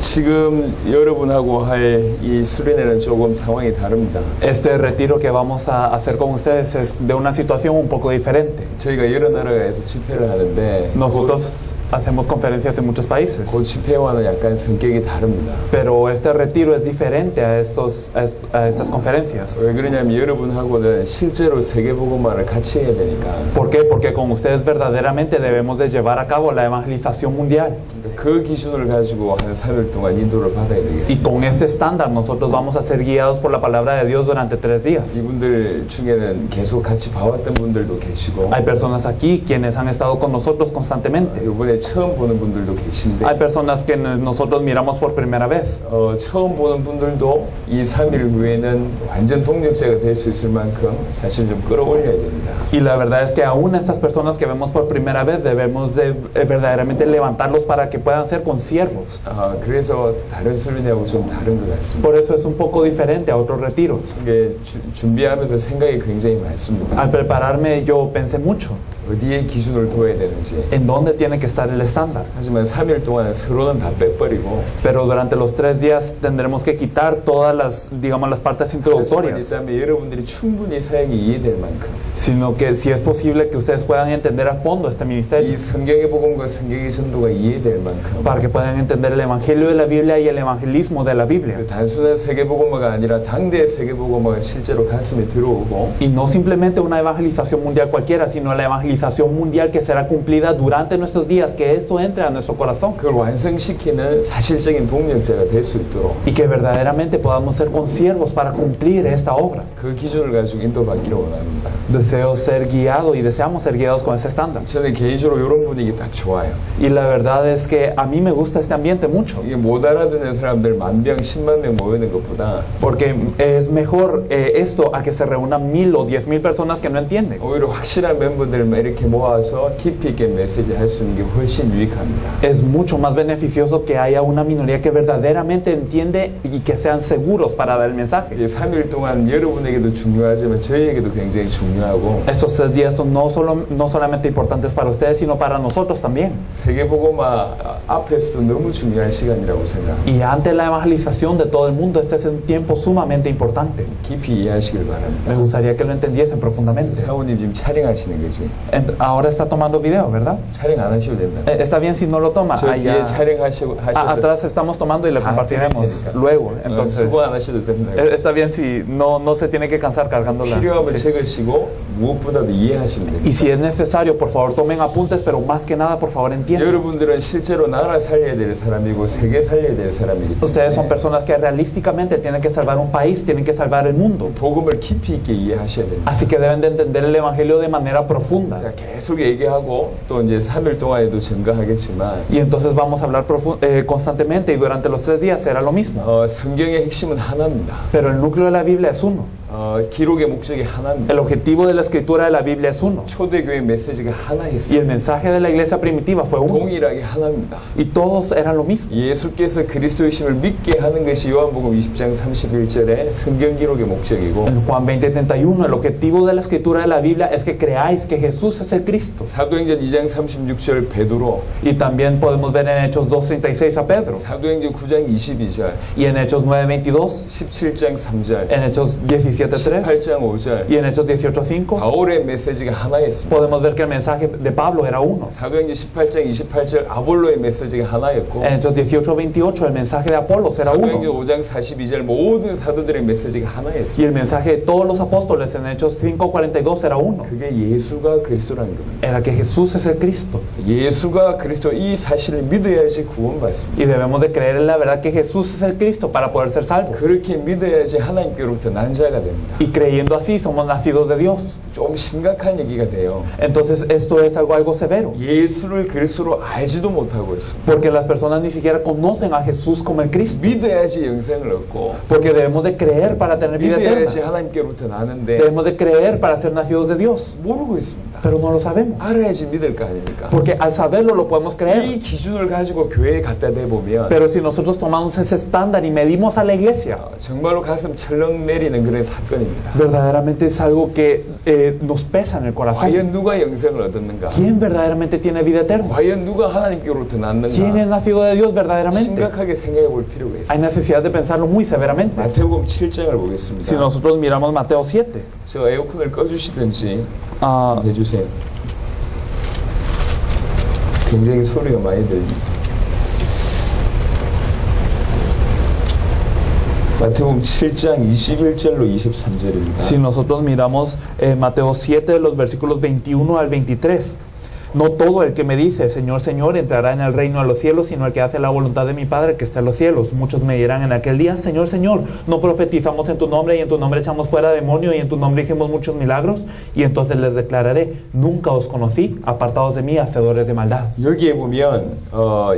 지금 여러분하고 할 이 수련회는 조금 상황이 다릅니다. Este retiro que vamos a hacer con ustedes es de una situación un poco diferente. 저희가 여러 나라에서 집회를 하는데 Nosotros hacemos conferencias en muchos países, 그 집회와는 약간 성격이 다릅니다. pero este retiro es diferente a estas conferencias. 왜 그러냐면 여러분하고는 실제로 세계복음화를 같이 해야 되니까. ¿Por qué? Porque con ustedes verdaderamente debemos de llevar a cabo la evangelización mundial. 그 기준을 가지고 한 3일 동안 인도를 받아야 Y 되겠습니다. con ese estándar nosotros vamos a ser guiados por la palabra de Dios durante 3 días. 이분들 중에는 계속 같이 봐왔던 분들도 계시고 Hay personas aquí quienes han estado con nosotros constantemente. 이번에 처음 보는 분들도 계신데 Hay personas que nosotros miramos por primera vez. 처음 보는 분들도 이 3일 후에는 완전 동력자가 될 수 있을 만큼 사실 좀 끌어올려야 됩니다. Y la verdad es que aún estas personas que vemos por primera vez debemos de verdaderamente levantarlos para que puedan ser consiervos. 그래서 다른 수련회하고 좀 다른 것 같습니다. Por eso es un poco diferente a otros retiros. 이게 준비하면서 생각이 굉장히 많습니다. Al prepararme yo pensé mucho 어디에 기준을 둬야 되는지. en dónde tiene que estar el estándar. 하지만 3일 동안 서로는 다 빼버리고 Pero durante los 3 días tendremos que quitar todas las, digamos, las partes introductorias, 있다면 여러분들이 충분히 사역이 이해될 만큼 sino que si es posible que ustedes puedan entender a fondo este 이 ministerio, 성경의 복음과 성경의 전도가 이해될 만큼 para que puedan entender el evangelio de la Biblia y el evangelismo de la Biblia. 그 단순한 세계복음화가 아니라 당대의 세계복음화가 실제로 가슴에 들어오고 Y no simplemente una evangelización mundial cualquiera, sino la evangelización mundial que será cumplida durante nuestros días, que esto entre a nuestro corazón 그걸 완성시키는 사실적인 동력자가 될 수 있도록 y que verdaderamente podamos ser consiervos para cumplir esta obra. 그 기준을 가지고 인도받기를 원합니다. Deseo ser guiado y deseamos ser guiados con ese estándar. 저는 개인적으로 이런 분위기 딱 좋아요. Y la verdad es que a mí me gusta este ambiente mucho, 이게 못 알아듣는 사람들 10,000명, 10만 명 모이는 것보다 porque es mejor esto a que se reúnan 1,000 o 10,000 personas que no entienden. 오히려 확실한 멤버들만 이렇게 모아서 깊이 있게 메시지 할 수 있는 게 훨씬 유익합니다. Es mucho más beneficioso que haya una minoría que verdaderamente entiende y que sean seguros para dar el mensaje. 이게 3일 동안 여러분에게도 중요하지만 저희에게도 굉장히 중요하고 Estos 3 días son no solamente importantes para ustedes, sino para nosotros también. 세계복음화 앞에서도 너무 중요한 시간이라고 생각합니다. Y ante la evangelización de todo el mundo, este es un tiempo sumamente importante. 깊이 이해하시길 바랍니다. Me gustaría que lo entendiesen profundamente. 사모님 지금 촬영하시는 거지? Ahora está tomando video, ¿verdad? 촬영 안 하셔도 된다. Está bien si no lo toma. 저 뒤에 Allá, 촬영하셔서 atrás estamos tomando y le compartiremos luego. Entonces, 수고 안 하셔도 된다. está bien si no se tiene que cansar cargándola. 필요하면 Sí. 적으시고 무엇보다도 이해하시면 됩니다. Y si es necesario, por favor tomen apuntes, pero más que nada, por favor entiendan. 여러분들은 실제로 나라 살려야 될 사람이고 세계 살려야 될 사람이기 Ustedes son 때문에 personas que realísticamente tienen que salvar un país, tienen que salvar el mundo. 복음을 깊이 있게 이해하셔야 됩니다. Así que deben de entender el evangelio de manera profunda. 자, 계속 얘기하고 또 이제 3일 동안에도 증가하겠지만 Y entonces vamos a hablar constantemente y durante los 3 días será lo mismo. 성경의 핵심은 하나입니다. Pero el núcleo de la Biblia es uno. 기록의 목적이 하나입니다. El objetivo de la escritura de la Biblia es uno. 초대교회 메시지가 Y 하나였어요. el mensaje de la iglesia primitiva fue uno. 동일하게 하나입니다. Y todos eran lo mismo. 예수께서 그리스도이심을 믿게 하는 것이 요한복음 20장 31절의 성경 기록의 목적이고 En Juan 20:31, el objetivo de la escritura de la Biblia es que creáis que Jesús es el Cristo. 사도행전 2장 36절 베드로, Y también podemos ver en Hechos 2:36 a Pedro. 사도행전 9장 22절, Y en Hechos 9:22, 17장 3절, en Hechos 17:3 18장 5절 y en Hechos 18:5 바울의 메시지가 하나였습니다. podemos ver que el mensaje de Pablo era uno. 사도행전 18장 28절 아볼로의 메시지가 하나였고 En Hechos 18:28 el mensaje de Apolos era 사도행전 uno. 5장 42절 모든 사도들의 메시지가 Y 하나였습니다. el mensaje de todos los apóstoles en Hechos 5:42 era uno. 그게 예수가 그리스도라는 겁니다. Era que Jesús es el Cristo. 예수가 그리스도 이 사실을 믿어야지 구원받습니다. Y debemos de creer en la verdad que Jesús es el Cristo para poder ser salvos. 그렇게 믿어야지 하나님께로부터 난 자가 됩니다. Y creyendo así somos nacidos de Dios. 좀 심각한 얘기가 돼요. Entonces esto es algo severo. 예수를 그리스도로 알지도 못하고 있습니다. Porque las personas ni siquiera conocen a Jesús como el Cristo. 믿어야지 영생을 얻고 Porque debemos de creer para tener vida 믿어야지 eterna. 하나님께로부터 나는데 Debemos de creer para ser nacidos de Dios. 모르고 있습니다. Pero no lo sabemos. 알아야지 믿을 거 아닙니까? Porque al saberlo lo podemos 이 creer. 기준을 가지고 교회에 갖다 대보면 Pero si nosotros tomamos ese estándar y medimos a la iglesia, 정말로 가슴 철렁 내리는 그런 사건입니다. verdaderamente es algo que nos pesa en el corazón. 과연 누가 영생을 얻었는가? ¿Quién verdaderamente tiene vida eterna? 과연 누가 하나님께로부터 ¿Quién es 났는가? nacido de Dios verdaderamente? 심각하게 생각해 볼 필요가 Hay 있어요. necesidad de pensarlo muy severamente. 마태복음 7장을 Si 보겠습니다. nosotros miramos Mateo 7, 저 에어컨을 꺼주시든지 ah, 해주세요. 굉장히 소리가 많이 들립니다. 마태복음 7장 21절로 23절입니다. si nosotros miramos Mateo 7, de los versículos 21 al 23, no todo el que me dice, Señor, Señor, entrará en el reino de los cielos, sino el que hace la voluntad de mi Padre que está en los cielos. Muchos me dirán en aquel día, Señor, Señor, no profetizamos en tu nombre, y en tu nombre echamos fuera demonios, y en tu nombre hicimos muchos milagros. Y entonces les declararé, nunca os conocí, apartados de mí, hacedores de maldad. 여기에 보면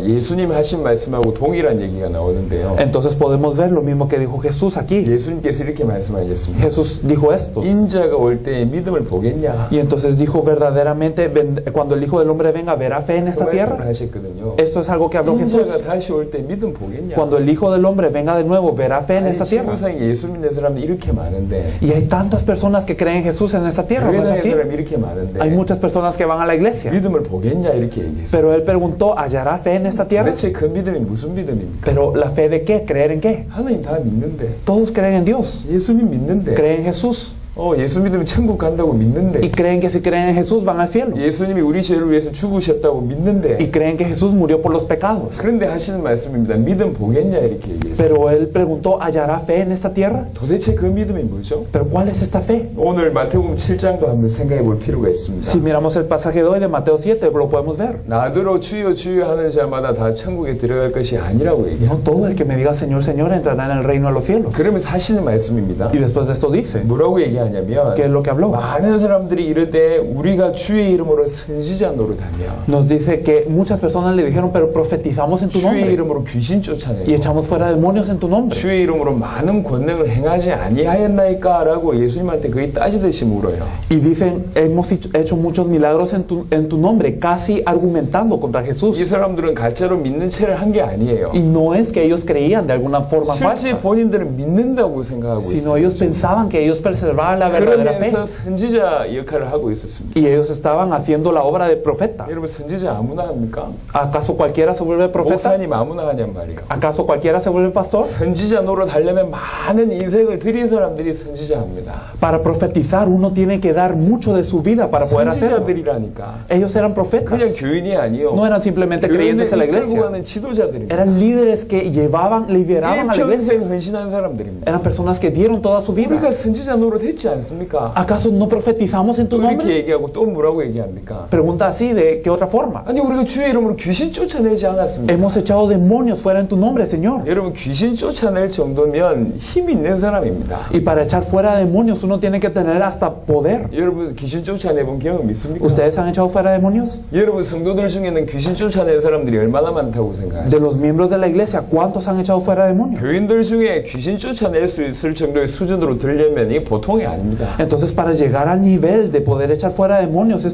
예수님 하신 말씀하고 동일한 얘기가 나오는데요. Entonces podemos ver lo mismo que dijo Jesús aquí. 예수님께서 이렇게 말씀하셨습니다. Jesús dijo esto. 인자가 올 때 믿음을 보겠냐? Y entonces dijo verdaderamente, cuando el Hijo del Hombre venga, ¿verá fe en 그 esta 말씀을 tierra? 하셨거든요. Esto es algo que habló Jesús. 인자가 다시 올 때 믿음 보겠냐? Cuando el Hijo del Hombre venga de nuevo, ¿verá fe en 아니, esta tierra? 지구상에 예수 믿는 사람이 이렇게 많은데 Y hay tantas personas que creen en Jesús en esta tierra, ¿no 교회 es 다니는 así? 사람이 이렇게 많은데 Hay muchas personas que van a la iglesia. 믿음을 보겠냐 이렇게 얘기했어요. Pero él preguntó, ¿hallará fe en esta tierra? 도대체 그 믿음이 무슨 믿음입니까? Pero ¿la fe de qué? ¿Creer en qué? 하나님 다 믿는데 Todos creen en Dios, 예수님 믿는데 creen en Jesús 예수 믿으면 천국 간다고 믿는데 y creen que si creen en Jesús van al cielo 예수님이 우리 죄를 위해서 죽으셨다고 믿는데 y creen que Jesús murió por los pecados. 그런데 하시는 말씀입니다. 믿음 보겠냐 이렇게 얘기해요. Pero él preguntó, ¿hallará fe en esta tierra? 도대체 그 믿음이 뭐죠? Pero ¿cuál es esta fe? 오늘 마태복음 7장도 한번 생각해 볼 필요가 있습니다. Si miramos el pasaje de hoy de Mateo 7, lo podemos ver. 나더러 주여 주여 하는 자마다 다 천국에 들어갈 것이 아니라고 얘기해요. No todo el que me diga Señor, Señor entrará en el reino de los cielos. 그러면서 하시는 말씀입니다. Y después de esto dice, 뭐라고 얘기하냐면 ¿qué es lo que habló? 많은 사람들이 이르되 우리가 주의 이름으로 선지자 노릇하며 Nos dice que muchas personas le dijeron, pero profetizamos en tu 주의 nombre 이름으로 귀신 y 쫓아내고 echamos fuera demonios en tu nombre. 주의 이름으로 많은 권능을 행하지 아니하였나이까? 라고 예수님한테 거의 따지듯이 물어요. Y dicen, hemos hecho muchos milagros en tu nombre, casi argumentando contra 이 Jesús. 사람들은 가짜로 믿는 채를 한 게 아니에요. Y no es que ellos creían de alguna forma 실제 falsa, 본인들은 믿는다고 생각하고 sino 있어요. ellos pensaban que ellos preservaban la verdadera fe. 그러면서 선지자 역할을 하고 있었습니다. Y ellos estaban haciendo la obra de profeta. 여러분 선지자 아무나 합니까? ¿Acaso cualquiera se vuelve profeta? 목사님 아무나 하냔 말이에요. ¿Acaso cualquiera se vuelve pastor? 선지자 노릇 하려면 많은 인생을 들인 사람들이 선지자입니다. Para profetizar uno tiene que dar mucho de su vida para poder hacerlo. 선지자들이라니까. Ellos eran profetas. 그냥 교인이 아니요. No eran simplemente 교인을 creyentes en la 이끌고 iglesia. 가는 지도자들입니다. Eran líderes que lideraban a la iglesia. 일평생 헌신한 사람들입니다. Eran personas que dieron toda su vida. 우리가 선지자 노릇 했지 않습니까? ¿Acaso no profetizamos en tu 또 이렇게 nombre? 얘기하고 또 뭐라고 얘기합니까? Pregunta así, ¿de qué otra forma? 아니 우리가 주의 이름으로 귀신 쫓아내지 않았습니까? Hemos echado demonios fuera en tu nombre, Señor. 여러분 귀신 쫓아낼 정도면 힘 있는 사람입니다. Y para echar fuera demonios uno tiene que tener hasta poder. 여러분 귀신 쫓아내본 경험 있습니까? ¿Ustedes han echado fuera demonios? 여러분 성도들 중에는 귀신 쫓아낸 사람들이 얼마나 많다고 생각하세요? De los miembros de la iglesia, ¿cuántos han echado fuera demonios? 교인들 중에 귀신 쫓아낼 수 있을 정도의 수준으로 들려면 이 보통이 아닙니다. Entonces, para llegar al nivel de poder echar fuera demonios,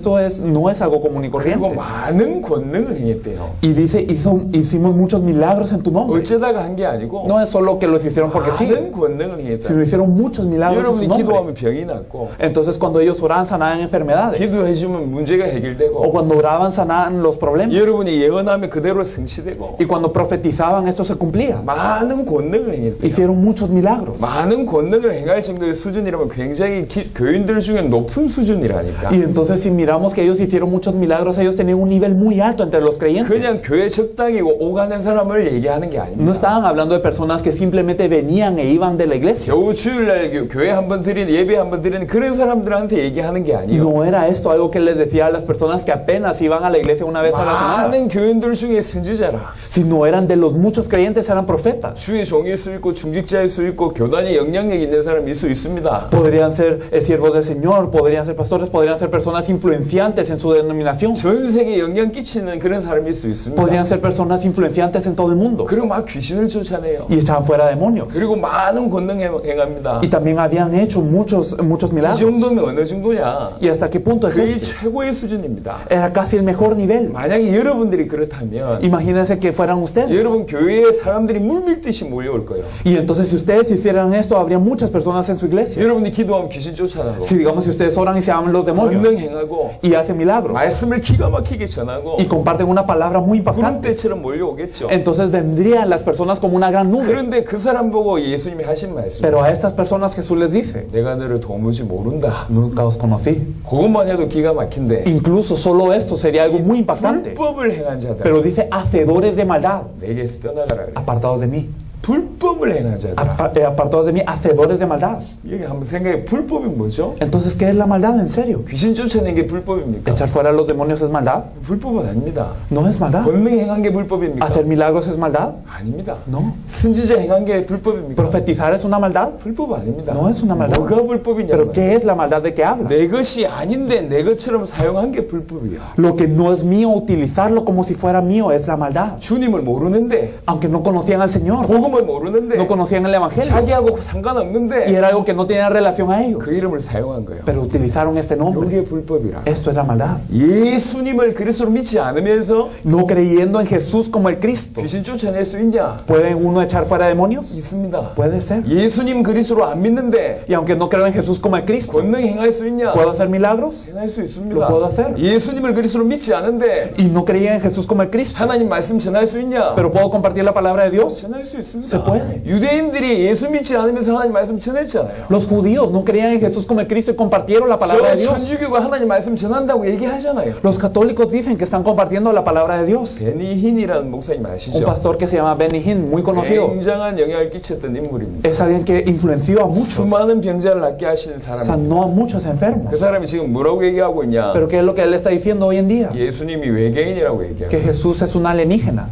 no es algo común y 그리고 corriente. 많은 권능을 행했대요. Y dice, hicimos muchos milagros en tu nombre. 어쩌다가 한 게 아니고 No es solo que los hicieron porque sí, 많은 권능을 행했다. sino hicieron muchos milagros en su 여러분이 nombre. 기도하면 병이 낫고 Entonces, cuando ellos oraban, sanaban enfermedades. 기도해주면 문제가 O 해결되고 cuando oraban, sanaban los problemas. 여러분이 예언하면 그대로 성취되고 Y cuando profetizaban, esto se cumplía. 많은 권능을 행했대요. Hicieron muchos milagros. 많은 권능을 행할 정도의 수준이라면 굉장히 교인들 중에 높은 수준이라니까. Y entonces, si miramos que ellos hicieron muchos milagros, ellos tenían un nivel muy alto entre los 그냥 creyentes. 교회 적당히 오가는 사람을 얘기하는 게 No 아닙니다. estaban hablando de personas que simplemente venían e iban de la iglesia. 겨우 주일날 교회 한번 드리는 예배 한번 드리는 그런 사람들한테 얘기하는 게 아니에요. No era esto algo que les decía a las personas que apenas iban a la iglesia una vez a la semana, 많은 교인들 중에 선지자라. sino eran de los muchos creyentes, eran profetas. 주의 종일 수 있고 중직자일 수 있고 교단에 영향력 있는 사람일 수 있습니다. Podrían ser siervos del Señor, podrían ser pastores, podrían ser personas influenciantes en su denominación, 전 세계에 영향 끼치는 그런 사람일 수 있습니다. podrían ser personas influenciantes en todo el mundo. 그리고 막 귀신을 쫓아내요. Y echaban fuera demonios. 그리고 많은 권능 행합니다. Y también habían hecho muchos 이 milagros. 정도면 어느 정도냐? ¿Y hasta qué punto es 거의 este? 최고의 수준입니다. Era casi el mejor nivel. 만약에 여러분들이 그렇다면 Imagínense que fueran ustedes. 여러분 교회에 사람들이 물밀듯이 몰려올 거예요. Y entonces si ustedes hicieran esto, habría muchas personas en su iglesia. 여러분이 기도하면 귀신 쫓아나고 Si digamos si ustedes oran y se aman los demonios 권능 행하고 y hacen milagros 말씀을 기가 막히게 전하고 y comparten una palabra muy 구름 impactante, 때처럼 몰려오겠죠. entonces vendrían las personas como una gran nube. 그런데 그 사람 보고 예수님이 하신 말씀, Pero a estas personas Jesús les dice, 내가 너를 도무지 모른다. nunca os conocí. 그것만 해도 기가 막힌데 Incluso solo esto sería algo muy impactante. 불법을 행한 자들 Pero dice, hacedores de maldad, 내게서 떠나가라 그래. apartados de mí. 불법을 행한 자들. Apartados de mí, hacedores de maldad. 여기 한번 생각해. 불법이 뭐죠? Entonces, ¿qué es la maldad en serio? 귀신 쫓아내는 게 불법입니까? ¿Echar fuera a los demonios es maldad? 불법은 아닙니다. No es maldad. 권능 행한 게 불법입니까? ¿Hacer milagros es maldad? 아닙니다. No. 선지자 행한 게 불법입니까? ¿Profetizar es una maldad? 불법 아닙니다. No es una maldad. 뭐가 불법이냐? ¿Pero qué es la maldad de que habla? 내 것이 아닌데 내 것처럼 사용한 게 불법이야. Lo que no es mío, utilizarlo como si fuera mío es la maldad. 주님을 모르는데, Aunque no conocían al Señor, 복음을 모르는데, no conocían el Evangelio, 자기하고 y 상관없는데 era algo que no tenía relación a ellos, 그 이름을 사용한 거예요. pero utilizaron este nombre. 이게 불법이라. Esto es la maldad. 예수님을 그리스도로 믿지 않으면서 No creyendo en Jesús como el Cristo. 귀신 쫓아낼 수 있냐? ¿Puede uno echar fuera demonios? 있습니다. Puede ser. 예수님 그리스도로 안 믿는데 Y aunque no creo en Jesús como el Cristo, 권능 행할 수 있냐? ¿puedo hacer milagros? 행할 수 있습니다. Lo puedo hacer. 예수님을 그리스도로 믿지 않은데 Y no creía en Jesús como el Cristo, 하나님 말씀 전할 수 있냐? pero ¿puedo compartir la palabra de Dios? 전할 수 있습니다. Se puede. 유대인들이 예수 믿지 않으면서 하나님 말씀 전했잖아요. Los judíos no creían en Jesús como el Cristo y compartieron la palabra de 저 Dios. 천주교가 하나님 말씀 전한다고 얘기하잖아요. Los católicos dicen que están compartiendo la palabra de Dios. 베니 힌이라는 목사님 Un 아시죠? pastor que se llama Benny Hinn, muy conocido, 굉장한 영향을 끼쳤던 인물입니다. es alguien que influenció a muchos, 수많은 병자를 낫게 하시는 사람입니다. sanó a muchos 그 enfermos. 사람이 지금 뭐라고 얘기하고 있냐? Pero ¿qué es lo que él está diciendo hoy en día? 예수님이 외계인이라고 Que 얘기하고 Jesús es un alienígena.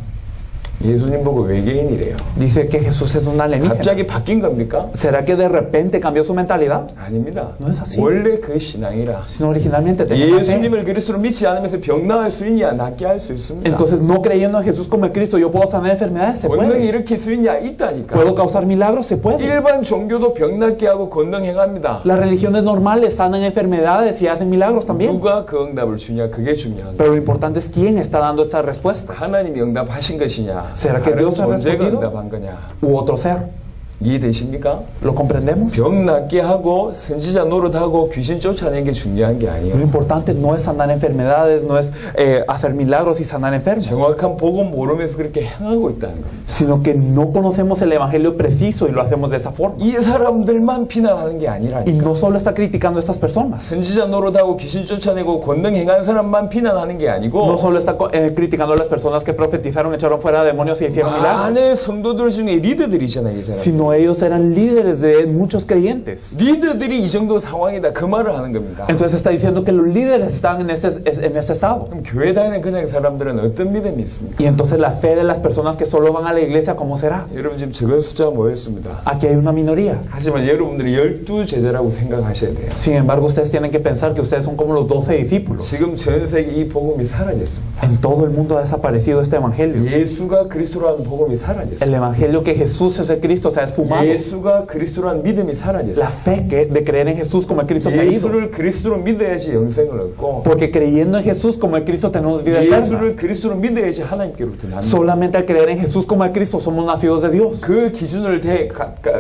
예수님 보고 외계인이래요. Dice que Jesús es un alienígena. 갑자기 바뀐 겁니까? ¿Será que de repente cambió su mentalidad? 아닙니다. No es así. 원래 그 신앙이라. Sino originalmente tenía fe. 예수님을 그리스도로 믿지 않으면서 병 나을 수 있냐? 낫게 할 수 있습니다. Entonces, no creyendo en Jesús como el Cristo, yo puedo sanar enfermedades, se 권능 puede. 일으킬 수 있냐? 있다니까. ¿Puedo causar milagros? Se puede. 일반 종교도 병 낫게 하고 권능 행합니다. Las religiones normales sanan enfermedades y hacen milagros también. 누가 그 응답을 주냐? 그게 중요한 거예요. Pero lo importante es quién está dando estas respuestas. 하나님이 응답하신 것이냐? ¿Será que Dios ha 존재가 respondido? 응답한 거냐? U otro ser. 이해되십니까? ¿Lo comprendemos? 병 낫게 하고 선지자 노릇하고 귀신 쫓아내는 게 중요한 게 Lo 아니에요. importante no es sanar enfermedades, no es hacer milagros y sanar enfermos, 정확한 복음 모르면서 그렇게 행하고 있다는 겁니다. sino que no conocemos el evangelio preciso y lo hacemos de esta forma. 이 사람들만 비난하는 게 Y 아니라니까. no solo está criticando a estas personas, 선지자 노릇하고 귀신 쫓아내고 권능 행한 사람만 비난하는 게 no 아니고 solo está criticando a las personas que profetizaron, echaron fuera demonios y hicieron milagros, 많은 성도들 중에 리더들이잖아요, 이 사람. sino ellos eran líderes de muchos creyentes. 리더들이 이 정도 상황이다 그 말을 하는 겁니다. Entonces está diciendo que los líderes están en este estado. 그럼 교회 다니는 그냥 사람들은 어떤 믿음이 있습니까? Y entonces la fe de las personas que solo van a la iglesia, ¿cómo será? 여러분 지금 적은 숫자 모였습니다. Aquí hay una minoría. 하지만 여러분들이 12제자라고 생각하셔야 돼요. Sin embargo, ustedes tienen que pensar que ustedes son como los 12 discípulos. 지금 전 세계 이 복음이 사라졌습니다. En todo el mundo ha desaparecido este evangelio. 예수가 그리스도라는 복음이 El 사라졌어요. evangelio que Jesús es el Cristo se ha esfumado. 예수가 그리스도라는 믿음이 La 사라졌어요. fe de creer en Jesús como el Cristo se ha ido. 예수를 그리스도로 믿어야지 영생을 얻고 Porque creyendo en Jesús como el Cristo tenemos vida eterna. 예수를 그리스도로 믿어야지 하나님께로부터 납니다. Solamente al creer en Jesús como el Cristo somos nacidos de Dios.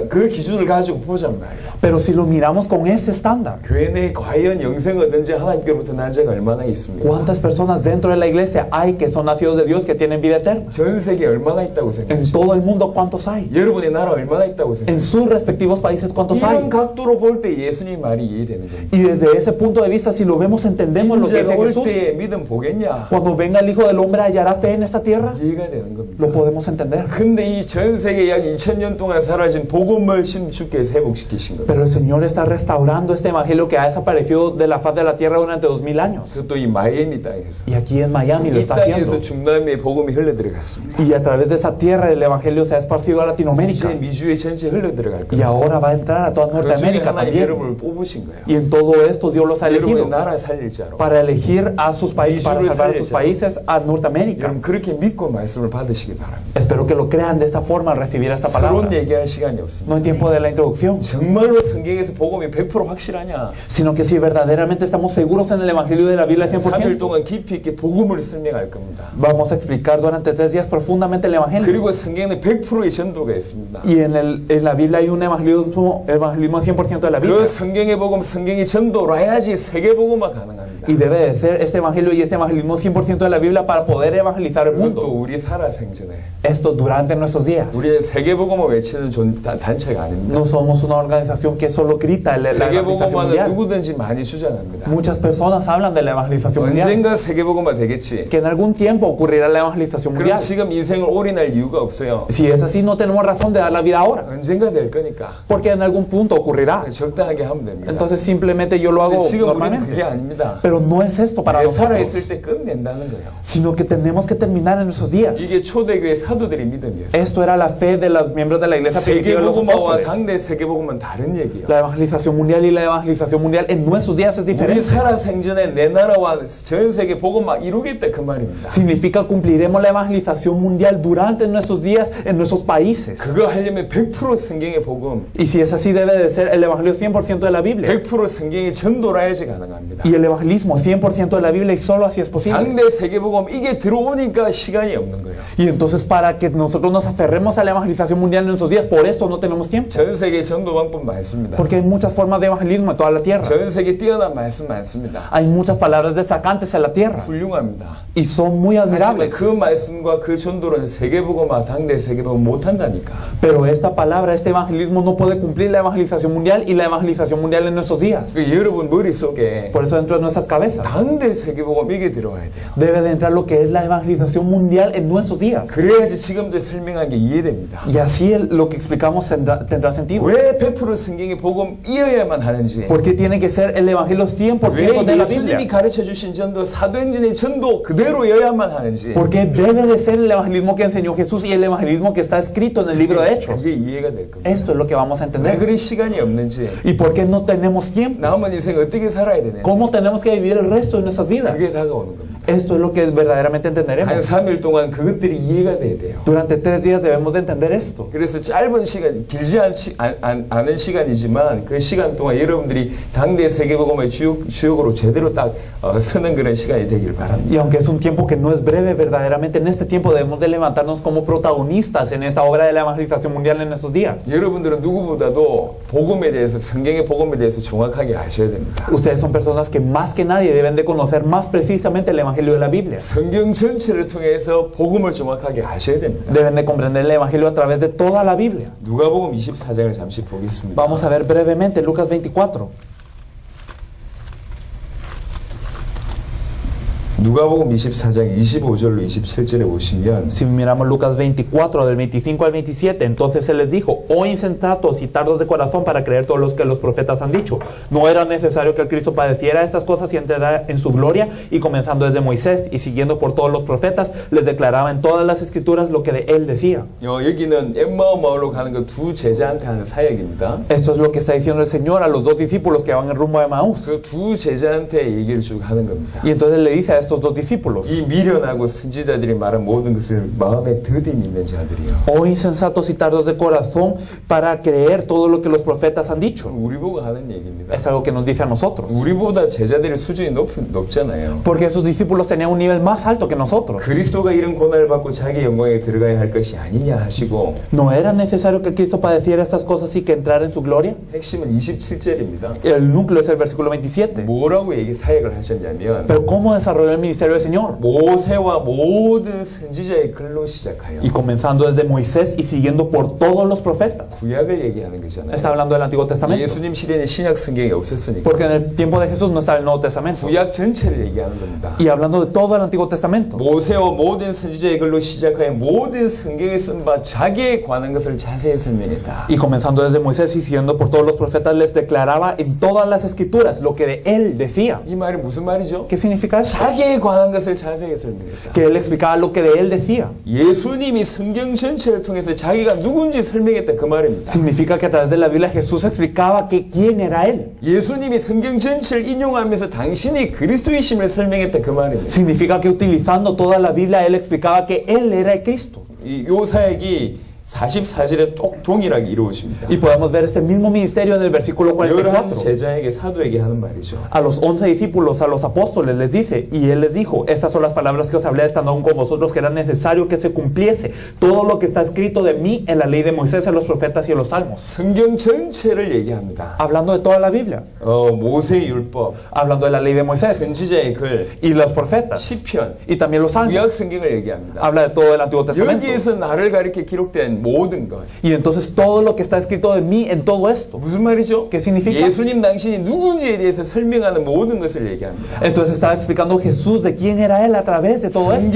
그 기준을 가지고 보자는 말이에요. Pero si lo miramos con ese estándar, 교회 내에 과연 영생을 얻은지 하나님께로부터 난 자가 얼마나 있습니까? ¿cuántas personas dentro de la iglesia hay que son nacidos de Dios que tienen vida eterna? 전 세계에 얼마나 있다고 En 생각하세요? todo el mundo, ¿cuántos hay? 여러분의 나라 얼마나 있다고 En 생각하세요? sus respectivos países, ¿cuántos hay? 이런 각도로 볼 때 예수님 말이 이해되는 겁니다. Y desde ese punto de vista, si lo vemos, entendemos lo que 인자가 dice 올 Jesús. 때에 믿음 보겠냐? Cuando venga el Hijo del Hombre, ¿hallará fe en esta tierra? 이해가 되는 겁니다. Lo podemos entender. 근데 이 전 세계 약 2000년 동안 사라진 복음을 주께서 회복시키신 겁니다. Pero el Señor está restaurando este evangelio que ha desaparecido de la faz de la tierra durante 2000 años. 그것도 이 마이애미 땅에서. Y aquí en Miami lo 이 está 땅에서 haciendo. 중남미의 복음이 흘러들어갔습니다. Y a través de esa tierra el evangelio se ha esparcido a 이제 Latinoamérica. 미주에 전체 흘러들어갈 Y 거예요. ahora va a entrar a toda 그 중에 Norteamérica 하나님 también. 여러분을 뽑으신 거예요. Y en todo esto Dios los ha elegido 여러분의 나라 살릴 자로. para elegir a sus países, para salvar a sus países a Norteamérica. 여러분 그렇게 믿고 말씀을 받으시기 바랍니다. Espero que lo crean de esta forma al recibir esta 서론 palabra. 얘기할 시간이 없습니다. No hay tiempo de la introducción, 정말로 성경에서 복음이 100% 확실하냐? sino que si verdaderamente estamos seguros en el evangelio de la Biblia 3일 100%, 동안 깊이 있게 복음을 설명할 겁니다. vamos a explicar durante 3 días profundamente el evangelio. 그리고 성경에 100%의 전도가 있습니다. Y en en la Biblia hay un evangelismo 100% de la 그 Biblia. 성경의 복음, 성경이 전도로 해야지 세계복음화 가능합니다. Y debe de ser este evangelio y este evangelismo 100% de la Biblia para poder evangelizar el 그건 또 mundo. 우리 살아생전에 Esto durante nuestros días. 우리의 세계복음을 외치는 단체가 아닙니다. No somos una organización que solo grita la evangelización 세계복음화는 mundial. 누구든지 많이 주장합니다. Muchas personas hablan de la evangelización mundial. 언젠가 세계복음화 되겠지. Que en algún tiempo ocurrirá la evangelización 그럼 mundial. 지금 인생을 올인할 이유가 없어요. Si es así, no tenemos razón de dar la vida ahora. 언젠가 될 거니까 Porque en algún punto ocurrirá. 적당하게 하면 됩니다. Entonces simplemente yo lo hago 근데 지금 우리는 그게 normalmente. 아닙니다. Pero no es esto para 살아있을 nosotros, 때 끝낸다는 거예요. sino que tenemos que terminar en nuestros días. 이게 초대교회 사도들의 믿음이었어요. Esto era la fe de los miembros de la iglesia primitiva de los 세계복음화와 apóstoles. 당대 세계복음은 다른 얘기예요. La evangelización mundial y la evangelización mundial en nuestros días es 우리 diferente. 살아생전에 내 나라와 전 세계 복음화 이루겠다 그 말입니다. Significa cumpliremos la evangelización mundial durante nuestros días en nuestros países. 그거 하려면 100% 성경의 복음, Y si es así, debe de ser el evangelio 100% de la Biblia. 100% 성경의 전도라야지 가능합니다. Y el evangelismo 100% de la Biblia y solo así es posible. 당대 세계복음 이게 들어오니까 시간이 없는 거예요. Y entonces para que nosotros nos aferremos a la evangelización mundial en nuestros días, por eso no tenemos tiempo. 전 세계 전도 방법 많습니다. Porque hay muchas formas de evangelismo en toda la tierra. 전 세계 뛰어난 말씀 많습니다. Hay muchas palabras destacantes en la tierra. 훌륭합니다. Y son muy 하지만 admirables. 그 말씀과 그 전도는 세계복음화 당대 세계복음 못한다니까. Pero esta palabra, este evangelismo no puede cumplir la evangelización mundial y la evangelización mundial en nuestros días. 그 여러분 머릿속에 Por eso dentro de nuestras cabezas 당대 세계복음 이게 들어와야 돼요. debe de entrar lo que es la evangelización mundial en nuestros días. 그래야지 지금도 설명한 게 이해됩니다. Y así lo que explicamos tendrá sentido. 왜 100% 성경의 복음이어야만 하는지, ¿Por qué tiene que ser el evangelio 100% 왜 de la 예수님이 Biblia? 가르쳐 주신 전도, 사도행전의 전도 그대로여야만 하는지, Porque debe de ser el evangelismo que enseñó Jesús y el evangelismo que está escrito en el libro de Hechos. 그게 이해가 될 겁니다. Esto es lo que vamos a 왜 entender. 그리 시간이 없는지, ¿Y por qué no tenemos tiempo? 남은 인생 어떻게 살아야 되는지, ¿Cómo tenemos que vivir el resto de nuestras vidas? 그게 다가오는 겁니다. Esto es lo que verdaderamente 한 entenderemos. 3일 동안 그것들이 이해가 돼야 돼요. Durante 3 días debemos de entender esto. 그래서 짧은 시간, 길지 않은 시간이지만 그 시간 동안 여러분들이 당대 세계복음의 주역으로 제대로 딱 서는 그런 시간이 되길 바랍니다. Y aunque es un tiempo que no es breve, verdaderamente en este tiempo debemos de levantarnos como protagonistas en esta obra de la evangelización mundial en estos días. 여러분들은 누구보다도 복음에 대해서, 성경의 복음에 대해서 정확하게 아셔야 됩니다. Ustedes son personas que más que nadie deben de conocer más precisamente el evangelio de la Biblia. 성경 전체를 통해서 복음을 정확하게 아셔야 됩니다. Deben de comprender el evangelio a través de toda la Biblia. 누가복음 24장을 잠시 보겠습니다. Vamos a ver brevemente Lucas 24. 누가복음 24장 25절로 27절에 보시면 Si miramos Lucas 24, del 25 al 27, entonces se les dijo: oh insensatos y tardos de corazón para creer todos los que los profetas han dicho. No era necesario que el Cristo padeciera estas cosas y entrara en su gloria. Y comenzando desde Moisés y siguiendo por todos los profetas, les declaraba en todas las escrituras lo que de él decía. 여기는 엠마오 마을로 가는 그 두 제자한테 하는 사역입니다. Esto es lo que está diciendo el Señor a los 2 discípulos que van en rumbo a Emaús. 그 두 제자한테 얘기를 쭉 하는 겁니다. Y entonces le dice a estos 2 discípulos: 이 미련하고 선지자들이 말한 모든 것을 마음에 더딘 있는 자들이요. oh insensatos y tardos de corazón para creer todo lo que los profetas han dicho. 우리 보고 하는 얘기입니다. Es algo que nos dice a nosotros. 우리보다 제자들의 수준이 높잖아요. Porque esos discípulos tenían un nivel más alto que nosotros. 그리스도가 이런 고난을 받고 자기 영광에 들어가야 할 것이 아니냐 하시고 ¿No era necesario que Cristo padeciera estas cosas y que entrara en su gloria? 핵심은 27절입니다. El núcleo es el versículo 27. 뭐라고 사역을 하셨냐면 Pero ¿cómo desarrolló el ministerio del Señor? 모세와 모든 선지자의 글로 시작하여 Y comenzando desde Moisés y siguiendo por todos los profetas. 구약을 얘기하는 거잖아요. Está hablando del Antiguo Testamento. 예수님 시대는 신약 성경이 없었으니까 Porque en el tiempo de Jesús no estaba el Nuevo Testamento. 구약 전체를 얘기하는 겁니다. Y hablando de todo el Antiguo Testamento. 모세와 모든 선지자의 글로 시작하여 모든 성경에 쓴 바 자기에 관한 것을 자세히 설명했다. Y comenzando desde Moisés y siguiendo por todos los profetas, les declaraba en todas las escrituras lo que de él decía. 이 말이 무슨 말이죠? ¿Qué significa eso? 자기에 관한 것을 자세히 설명했다. Que él explicaba lo que de él decía. 예수님이 성경 전체를 통해서 자기가 누군지 설명했다 그 말입니다. Significa que a través de la Biblia Jesús explicaba que quién era él. 예수님이 성경 전체를 인용하면서 당신이 그리스도이심을 설명했다 그 말입니다. Significa que utilizando toda la Biblia él explicaba que él era el Cristo. 요 사역이 44절에 똑 동일하게 이루어집니다. Y podemos ver este mismo ministerio en el versículo 11 44. 제자에게 사도에게 하는 말이죠. A los 11 discípulos, a los apóstoles les dice, y él les dijo, estas son las palabras que os hablé estando aún con vosotros, que era necesario que se cumpliese todo lo que está escrito de mí en la ley de Moisés, en los profetas y en los salmos. 성경 전체를 얘기합니다. Hablando de toda la Biblia, 모세의 율법, hablando de la ley de Moisés 선지자의 글, y los profetas 시편, y también los 구약 salmos. 성경을 얘기합니다. Habla de todo el Antiguo Testamento. 여기에서 나를 가리켜 기록된 모든 것. Y entonces todo lo que está escrito de mí en todo esto. 무슨 말이죠? ¿Qué significa? 예수님 당신이 누군지에 대해서 설명하는 모든 것을 얘기합니다. Entonces estaba explicando Jesús de quién era él a través de todo esto.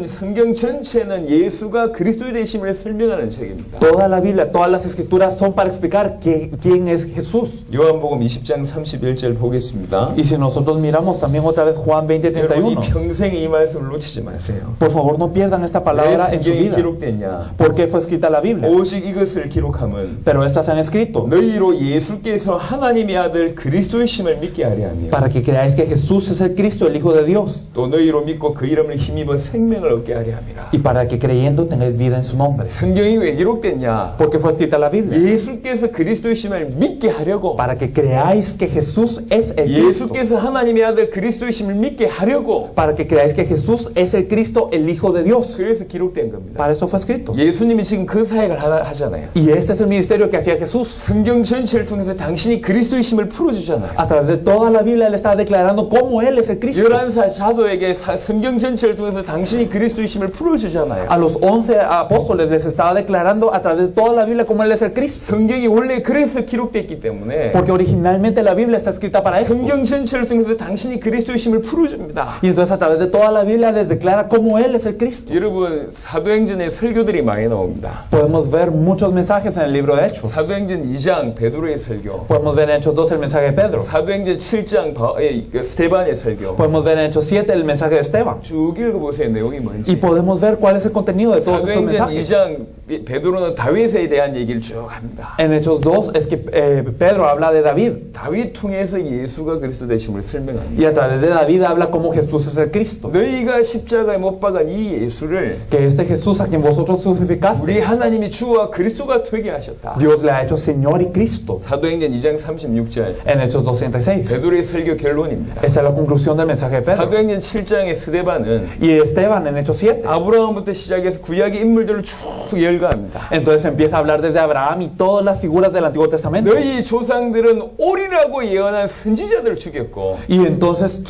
성경 전체는 예수가 그리스도의 되심을 설명하는 책입니다. Toda la Biblia, todas las escrituras son para explicar quién es Jesús. 요한복음 20장 31절 보겠습니다. Y si nosotros miramos también otra vez Juan 여러분 이 20:31, 평생 이 말씀을 놓치지 마세요. por favor no pierdan esta 왜 palabra en su 성경이 vida. 기록됐냐? ¿Por qué fue escrita la Biblia? 오직 이것을 기록함은 Pero estas se han escrito 너희로 예수께서 하나님의 아들 그리스도이심을 믿게 하려 하며 para que creáis que Jesús es el Cristo, el Hijo de Dios, 또 너희로 믿고 그 이름을 힘입어 생명을 얻게 하려 함이라. y para que creyendo tengáis vida en su nombre. 성경이 왜 기록됐냐? ¿Por qué fue escrita la Biblia? 예수께서 그리스도이심을 믿게 하려고, Para que creáis que Jesús es el Cristo. 예수께서 하나님의 아들 그리스도이심을 믿게 하려고, Para que creáis que Jesús es el Cristo, el Hijo de Dios. 그래서 기록된 겁니다. Para eso fue escrito. 예수님이 지금 그 사역을 하잖아요. Y este es el ministerio que hacía Jesús. 성경 전체를 통해서 당신이 그리스도이심을 풀어주잖아요. A través de toda la Biblia Él está declarando cómo Él es el Cristo. 11 사도에게 성경 전체를 통해서 당신이 그리스도이심을 풀어주잖아요. A los 11 apóstoles les estaba declarando a través de toda la Biblia cómo Él es el Cristo. 성경이 원래 그래서 기록됐기 때문에 Porque originalmente la Biblia está escrita para esto. 성경 전체를 통해서 당신이 그리스도이심을 풀어줍니다. Y entonces a través de toda la Biblia les declara cómo Él es el Cristo. 여러분 사도행전에 설교들이 많이 나옵니다. Podemos ver muchos mensajes en el libro de Hechos. 사도행전 2장 베드로의 설교, Podemos ver en Hechos 2 el mensaje de Pedro. 사도행전 7장 스테반의 설교. Podemos ver en Hechos 7 el mensaje de Esteban. 쭉 읽어보세요. 내용이 Y 뭔지. podemos ver cuál es el contenido de todos estos 사도행전 mensajes. 2장 베드로는 다윗에 대한 얘기를 쭉 합니다. En Hechos 2 es que Pedro habla de David. 다윗 통해서 예수가 그리스도 되심을 설명합니다. Y a través de David habla cómo Jesús es el Cristo. 너희가 십자가에 못 박은 이 예수를 Que este Jesús a quien vosotros 우리 crucificaste, 하나님이 주와 그리스도가 되게 하셨다. Dios le ha hecho Señor y Cristo. 사도행전 2장 36절 En Hechos 2:36. 베드로의 설교 결론입니다. Esta es la conclusión del mensaje de Pedro. 사도행전 7장의 스데반은 Y Esteban en Hechos 7. 아브라함부터 시작해서 구약의 인물들을 쭉 열거합니다. Entonces empieza a hablar desde Abraham y todas las figuras del Antiguo Testamento. 너희 조상들은 오리라고 예언한 선지자들을 죽였고 Y entonces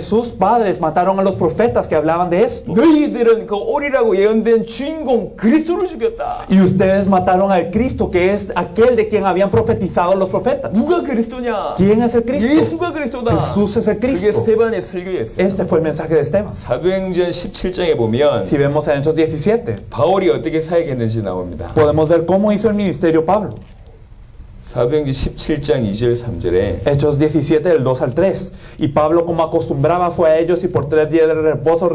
sus padres mataron a los profetas que hablaban de esto. 너희들은 그 오리라고 예언된 주인공 그리스도를 죽였다. Y ustedes mataron al Cristo, que es aquel de quien habían profetizado los profetas. 누가 그리스도냐? ¿Quién es el Cristo? 예수가 그리스도다. Jesús es el 그게 Cristo. 스테반의 설교였어요. Este fue el mensaje de Esteban. 사도행전 17장에 보면 Si vemos en Hechos 17, 바울이 어떻게 사역했는지 나옵니다. podemos ver cómo hizo el ministerio Pablo. 사도행전 17장 2절 3절에 Hechos 17, del 2 al 3. Y Pablo, como acostumbraba, fue a ellos y por 3 días de reposo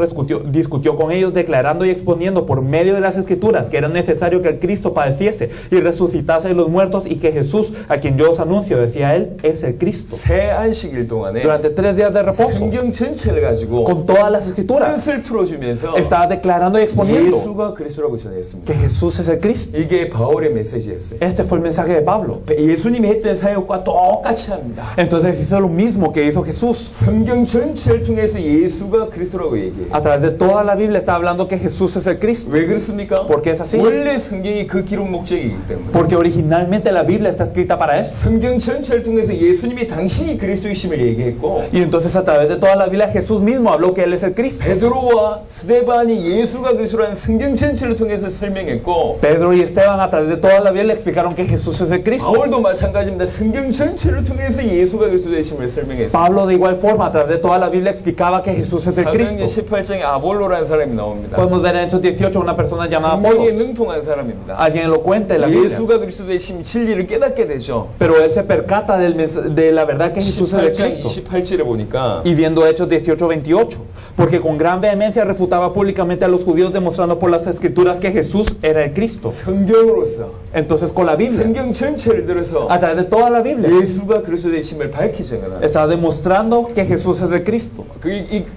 discutió con ellos, declarando y exponiendo por medio de las Escrituras que era necesario que el Cristo padeciese y resucitase de los muertos, y que Jesús, a quien yo os anuncio, decía él, es el Cristo. 새 안식일 동안에 Durante 3 días de reposo, 성경 전체를 가지고 con todas las Escrituras, 뜻을 풀어주면서 estaba declarando y exponiendo 예수가 그리스도라고 전했습니다. que Jesús es el Cristo. 이게 바울의 메시지였어요. Este fue el mensaje de Pablo. 예수님이 했던 사역과 똑같이 합니다. Entonces hizo lo mismo que hizo Jesús. 성경 전체를 통해서 예수가 그리스도라고 얘기해요. A través de toda la Biblia está hablando que Jesús es el Cristo. 왜 그렇습니까? ¿Por qué es así? 원래 성경이 그 기록 목적이기 때문에. Porque originalmente la Biblia está escrita para eso. 성경 전체를 통해서 예수님이 당신이 그리스도이심을 얘기했고 Y entonces a través de toda la Biblia Jesús mismo habló que Él es el Cristo. 베드로와 스데반이 예수가 그리스도라는 성경 전체를 통해서 설명했고 Pedro y Esteban a través de toda la Biblia explicaron que Jesús es el Cristo. 바울도 마찬가지입니다. 성경 전체를 통해서 예수가 그리스도이심을 설명했어요. Pablo de igual forma a través de toda la Biblia explicaba que Jesús es el 사도행전 Cristo. 18장에 아볼로라는 사람이 나옵니다. Podemos ver en Hechos 18 una persona llamada 성경에 Apollos, 능통한 사람입니다. alguien elocuente de la Biblia. 예수가 그리스도이심 진리를 깨닫게 되죠. Pero él se percata de la verdad que Jesús es el 18장 Cristo. 28절에 보니까 Y viendo Hechos 18-28, porque con gran vehemencia refutaba públicamente a los judíos, demostrando por las Escrituras que Jesús era el Cristo. 성경으로서 Entonces con la Biblia, 성경 전체를 들어서 a través de toda la Biblia, 예수가 그리스도이심을 밝히 증언합니다. está demostrando que Jesús es el Cristo.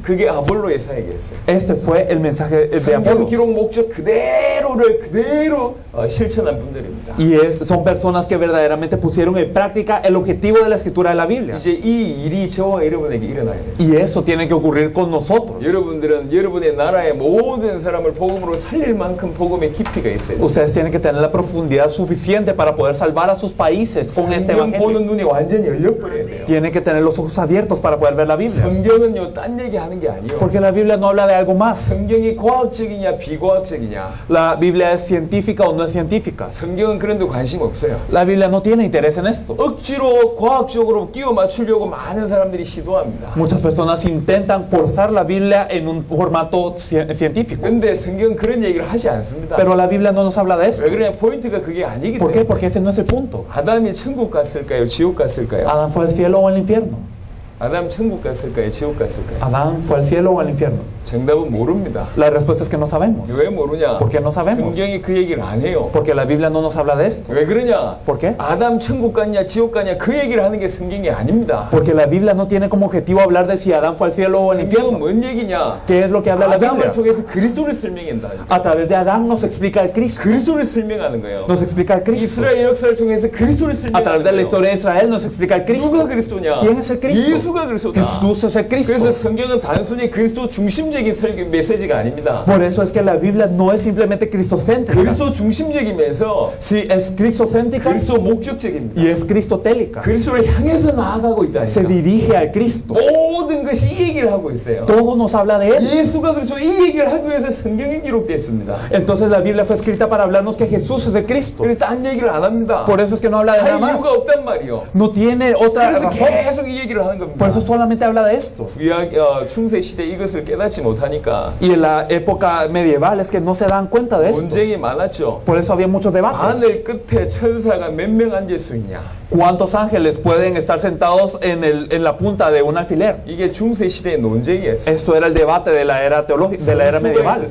그게 아볼로의 사역이었어요. Este fue el mensaje de 성경 Apolo. 기록 목적 그대로를 그대로 실천한 분들입니다. Y son personas que verdaderamente pusieron en práctica el objetivo de la escritura de la Biblia. 이제 이 일이 저와 여러분에게 일어나야 돼요. Y eso tiene que ocurrir con nosotros. 여러분들은 여러분의 나라의 모든 사람을 복음으로 살릴 만큼 복음의 깊이가 있어요. Ustedes tienen que tener la profundidad suficiente para poder salvar a sus países con este 성경 evangelio. 보는 눈이 완전히 열려버려야 돼요. Tienen que tener los ojos abiertos para poder ver la Biblia. 성경은요, 딴 얘기하는 게 아니에요. Porque la Biblia no habla de algo más. 성경이 과학적이냐 비과학적이냐. La Biblia es científica o no es científica. 성경은 그런 데 관심 없어요. La Biblia no tiene interés en esto. 억지로 과학적으로 끼워 맞추려고 많은 사람들이 시도합니다. Muchas personas intentan forzar la Biblia en un formato científico. 근데 성경은 그런 얘기를 하지 않습니다. Pero la Biblia no nos habla de esto. 왜 그러냐? 포인트가 그게 아니기 ¿Por qué? 때문에. Porque ese no es el punto. 아담이 천국 갔을까요? 지옥 갔을까요? ¿Adán fue al cielo o al infierno? 아담 천국 갔을까요? 지옥 갔을까요? ¿Adán fue al cielo o al infierno? 정답은 모릅니다. La respuesta es que no sabemos. 왜 모르냐? ¿Por qué no sabemos? 성경이 그 얘기를 안 해요. Porque la Biblia no nos habla de esto. 왜 그러냐? ¿Por qué? 아담 천국 갔냐 지옥 갔냐 그 얘기를 하는 게 성경이 아닙니다. Porque la Biblia no tiene como objetivo hablar de si Adán fue al cielo o al 성경은 infierno. 뭔 얘기냐? ¿Qué es lo que habla la 아담을 Biblia? 통해서 그리스도를 설명한다. A través de Adán nos explica el Cristo. 그리스도를 설명하는 거예요. Nos explica el Cristo. 이스라엘 역사를 통해서 그리스도를 A través de la 설명하는 거예요. historia de Israel nos explica el Cristo. 누가 그리스도냐? ¿Quién es el Cristo? 예수가 그리스도다. Jesús es el 그래서 Cristo. 성경은 단순히 그리스도 중심적인 설교 메시지가 아닙니다. Por eso es que la Biblia no es simplemente cristocéntrica. 그리스도 중심적이면서 Sí, es cristocéntrica 그리스도 목적적입니다. y es cristotélica. 그리스도를 향해서 나아가고 Se 있다니까. dirige al Cristo. 모든 것이 이 얘기를 하고 있어요. Todo nos habla de Él. 예수가 그리스도 이 얘기를 하기 위해서 성경이 기록됐습니다. Entonces la Biblia fue escrita para hablarnos que Jesús es el Cristo. 그래서 딴 얘기를 안 합니다. Por eso es que no habla de nada 할 más. 이유가 없단 말이요. No tiene otra 그래서 razón. 계속 이 얘기를 하는 Por 겁니다. eso solamente habla de esto. 구약 중세 시대 이것을 깨닫지 못하니까 Y en la época medieval es que no se dan cuenta de esto. 논쟁이 많았죠. Por eso había muchos debates. 하늘 끝에 천사가 몇 명 앉을 수 있냐. ¿Cuántos ángeles pueden estar sentados en la punta de un alfiler? 이게 중세 시대의 논쟁이었어요. Esto era el debate de la era teológica, de la era medieval.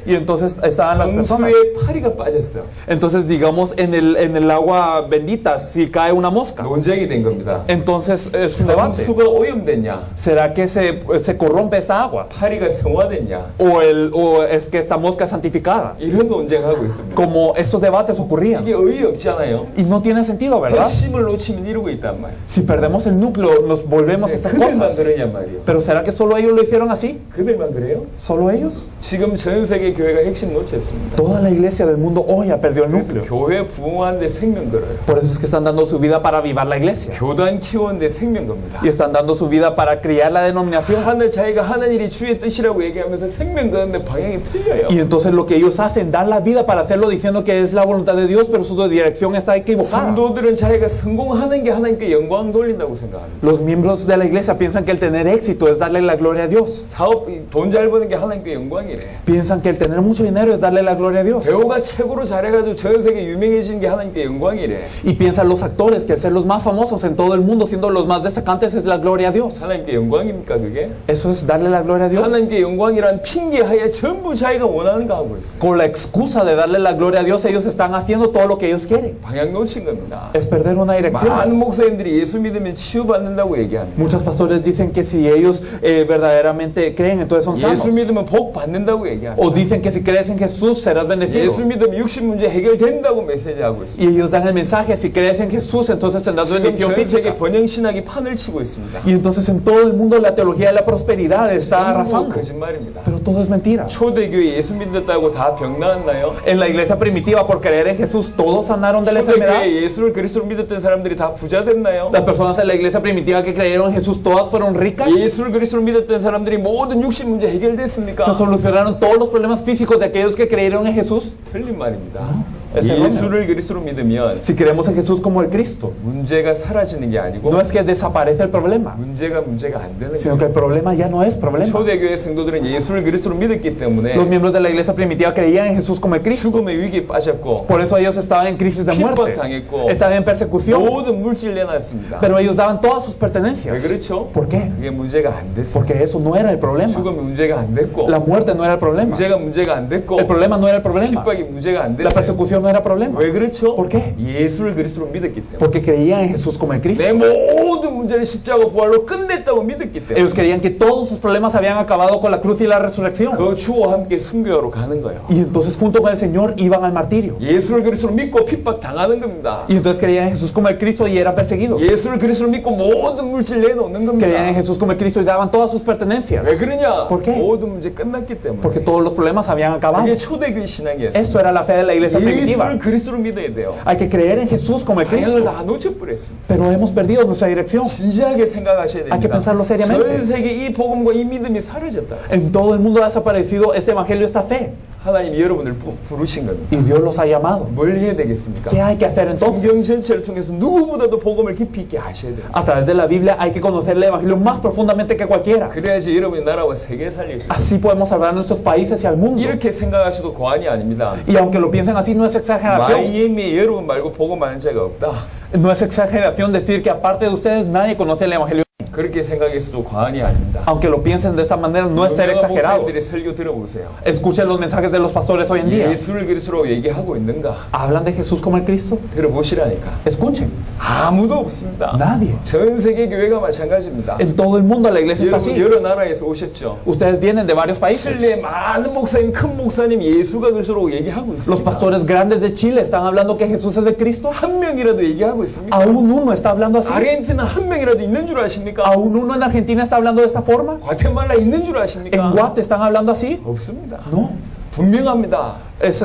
Y entonces estaban las personas. 성수에 파리가 빠졌어. Entonces, digamos, en el agua bendita, si cae una mosca, 논쟁이 된 겁니다. entonces es un debate. 성수가 오염됐냐? ¿Será que se corrompe esta agua? 파리가 성화됐냐? ¿O es que esta mosca es santificada? 이런 논쟁하고 있습니다. Como estos debates ocurrían. 이게 의의 없잖아요. Y no tiene sentido, ¿verdad? 핵심을 놓치면 이러고 있단 말이에요. Si perdemos el núcleo, nos volvemos a estas 그들만 cosas. 그러냔 말이에요. Pero ¿será que solo ellos lo hicieron así? 그들만 그래요? ¿Solo ellos? 지금 전 세계 교회가 핵심 놓쳤습니다. Toda la iglesia del mundo hoy ha perdido el 그래서 núcleo. 교회 부흥하는데 생명 걸어요. Por eso es que están dando su vida para avivar la iglesia. 교단 키우는데 생명 겁니다. Y están dando su vida para criar la denominación. 하늘 자기가 하는 일이 주의 뜻이라고 얘기하면서 생명 거는데 방향이 틀려요. Y entonces lo que ellos hacen, dan la vida para hacerlo diciendo que es la voluntad de Dios, pero su dirección está equivocada. 성도들은 자기가 성공하는 게 하나님께 영광 돌린다고 생각합니다. Los miembros de la iglesia piensan que el tener éxito es darle la gloria a Dios. 사업 돈 잘 버는 게 하나님께 영광이래. Piensan que el tener mucho dinero es darle la gloria a Dios. 배우가 최고로 잘해가지고 전 세계 유명해지는 게 하나님께 영광이래. Y piensan los actores que el ser los más famosos en todo el mundo, siendo los más destacantes, es la gloria a Dios. 하나님께 영광입니까 그게? Eso es darle la gloria a Dios. 하나님께 영광이란 핑계하에 전부 자기가 원하는 거 하고 있어요. Con la excusa de darle la gloria a Dios, ellos están haciendo todo lo que ellos quieren. 방향 놓친 겁니다. Es perder una dirección. 많은 목사님들이 예수 믿으면 치유받는다고 얘기합니다. Muchos pastores dicen que si ellos verdaderamente creen, entonces son sanos. 예수 믿으면 복 받는다고 얘기합니다. O dicen que si crees en Jesús serás bendecido. 예수 믿으면 육신 문제 해결된다고 메시지하고 있습니다. Y ellos dan el mensaje, si crees en Jesús, entonces tendrás 지금 bendición 전 세계 física. 번영신학이 판을 치고 있습니다. Y entonces en todo el mundo la teología de la prosperidad está 전부 arrasando. 거짓말입니다. Pero todo es mentira. 초대교회 예수 믿었다고 다 병 나았나요? En la iglesia primitiva, por creer en Jesús, todos sanaron de la enfermedad. 초대교회 예수를 그리스도로 믿었던 사람들이 다 부자 됐나요? Las personas en la iglesia primitiva que creyeron en Jesús, todas fueron ricas. 예수를 그리스도로 믿었던 사람들이 모든 육신 문제 해결됐습니까? Se solucionaron todos los problemas físicos de aquellos que creyeron en Jesús. 틀린 말입니다. es erróneo. 예수를 그리스도로 믿으면 Si creemos en Jesús como el Cristo, 문제가 사라지는 게 아니고 no es que desaparece el problema, 문제가 안 되는 sino 거예요. que el problema ya no es problema. 초대교회 성도들은 예수를 그리스도로 믿었기 때문에 Los miembros de la iglesia primitiva creían en Jesús como el Cristo. 죽음의 위기에 빠졌고 Por eso ellos estaban en crisis de muerte, 핍박당했고 estaban en persecución, 모든 물질 내놨습니다. pero ellos daban todas sus 왜 pertenencias. 그렇죠? ¿Por qué? 그게 문제가 안 됐어요. Porque eso no era el problema. 죽음이 문제가 안 됐고 La muerte no era el problema. 문제가 안 됐고 El problema no era el problema. 핍박이 문제가 안 La 됐어요. persecución religión no era problema. 왜 그렇죠? ¿Por qué? 예수를 그리스도로 믿었기 때문에. Porque creían en Jesús como el Cristo. 내 모든 문제를 십자가 부활로 끝냈다고 믿었기 때문에. Ellos creían que todos sus problemas habían acabado con la cruz y la resurrección. 그 주와 함께 순교하러 가는 거예요. Y entonces junto con el Señor iban al martirio. 예수를 그리스도로 믿고 핍박 당하는 겁니다. Y entonces creían en Jesús como el Cristo y eran perseguidos. 예수를 그리스도로 믿고 모든 물질 내놓는 겁니다. Creían en Jesús como el Cristo y daban todas sus pertenencias. 왜 그러냐? ¿Por qué? 모든 문제 끝났기 때문에. Porque todos los problemas habían acabado. 그게 초대교회 신앙이었어요. Esto era la fe de la iglesia primitiva. 예수를 그리스도로 믿어야 돼요. Hay que creer en Jesús como el Cristo. 방향을 다 놓쳐버렸습니다. Pero hemos perdido nuestra dirección. 진지하게 생각하셔야 Hay que 됩니다. pensarlo seriamente. 전 세계 이 복음과 이 믿음이 사라졌다. En todo el mundo ha desaparecido este evangelio, esta fe. 하나님이 여러분을 부르신 겁니다. Y Dios los ha llamado. 뭘 해야 되겠습니까? ¿Qué hay que hacer entonces? 성경 전체를 통해서 누구보다도 복음을 깊이 있게 하셔야 돼요. A través de la Biblia hay que conocer el evangelio más profundamente que cualquiera. 그래야지 여러분의 나라와 세계에 살릴 수 있어요. Así podemos salvar a nuestros países y al mundo. 이렇게 생각하셔도 과언이 아닙니다. Y aunque lo piensen así, no es exageración. 마이애미에 여러분 말고 복음 아는 자가 없다. No es exageración decir que aparte de ustedes nadie conoce el evangelio. 그렇게 생각해서도 과언이 아닙니다. Aunque lo piensen de esta manera, no es ser 유명한 exagerados. 목사님들의 설교 들어보세요. Escuchen los mensajes de los pastores hoy en día. 예수를 그리스도로 얘기하고 있는가? ¿Hablan de Jesús como el Cristo? 들어보시라니까. Escuchen. 아무도 없습니다. Nadie. 전 세계 교회가 마찬가지입니다. En todo el mundo la iglesia está 여러분 así. 여러 나라에서 오셨죠. Ustedes vienen de varios países. 칠레 많은 목사님, 큰 목사님 예수가 그리스도로 얘기하고 Los 있습니다. pastores grandes de Chile están hablando que Jesús es el Cristo. 한 명이라도 얘기하고 있습니까? Aún uno está hablando así. 아르헨티나 한 명이라도 있는 줄 아십니까? Aún uno en Argentina está hablando de esta forma. 과테말라 있는 줄 En 아십니까? Guate están hablando así. 없습니다. No. 분명합니다. Es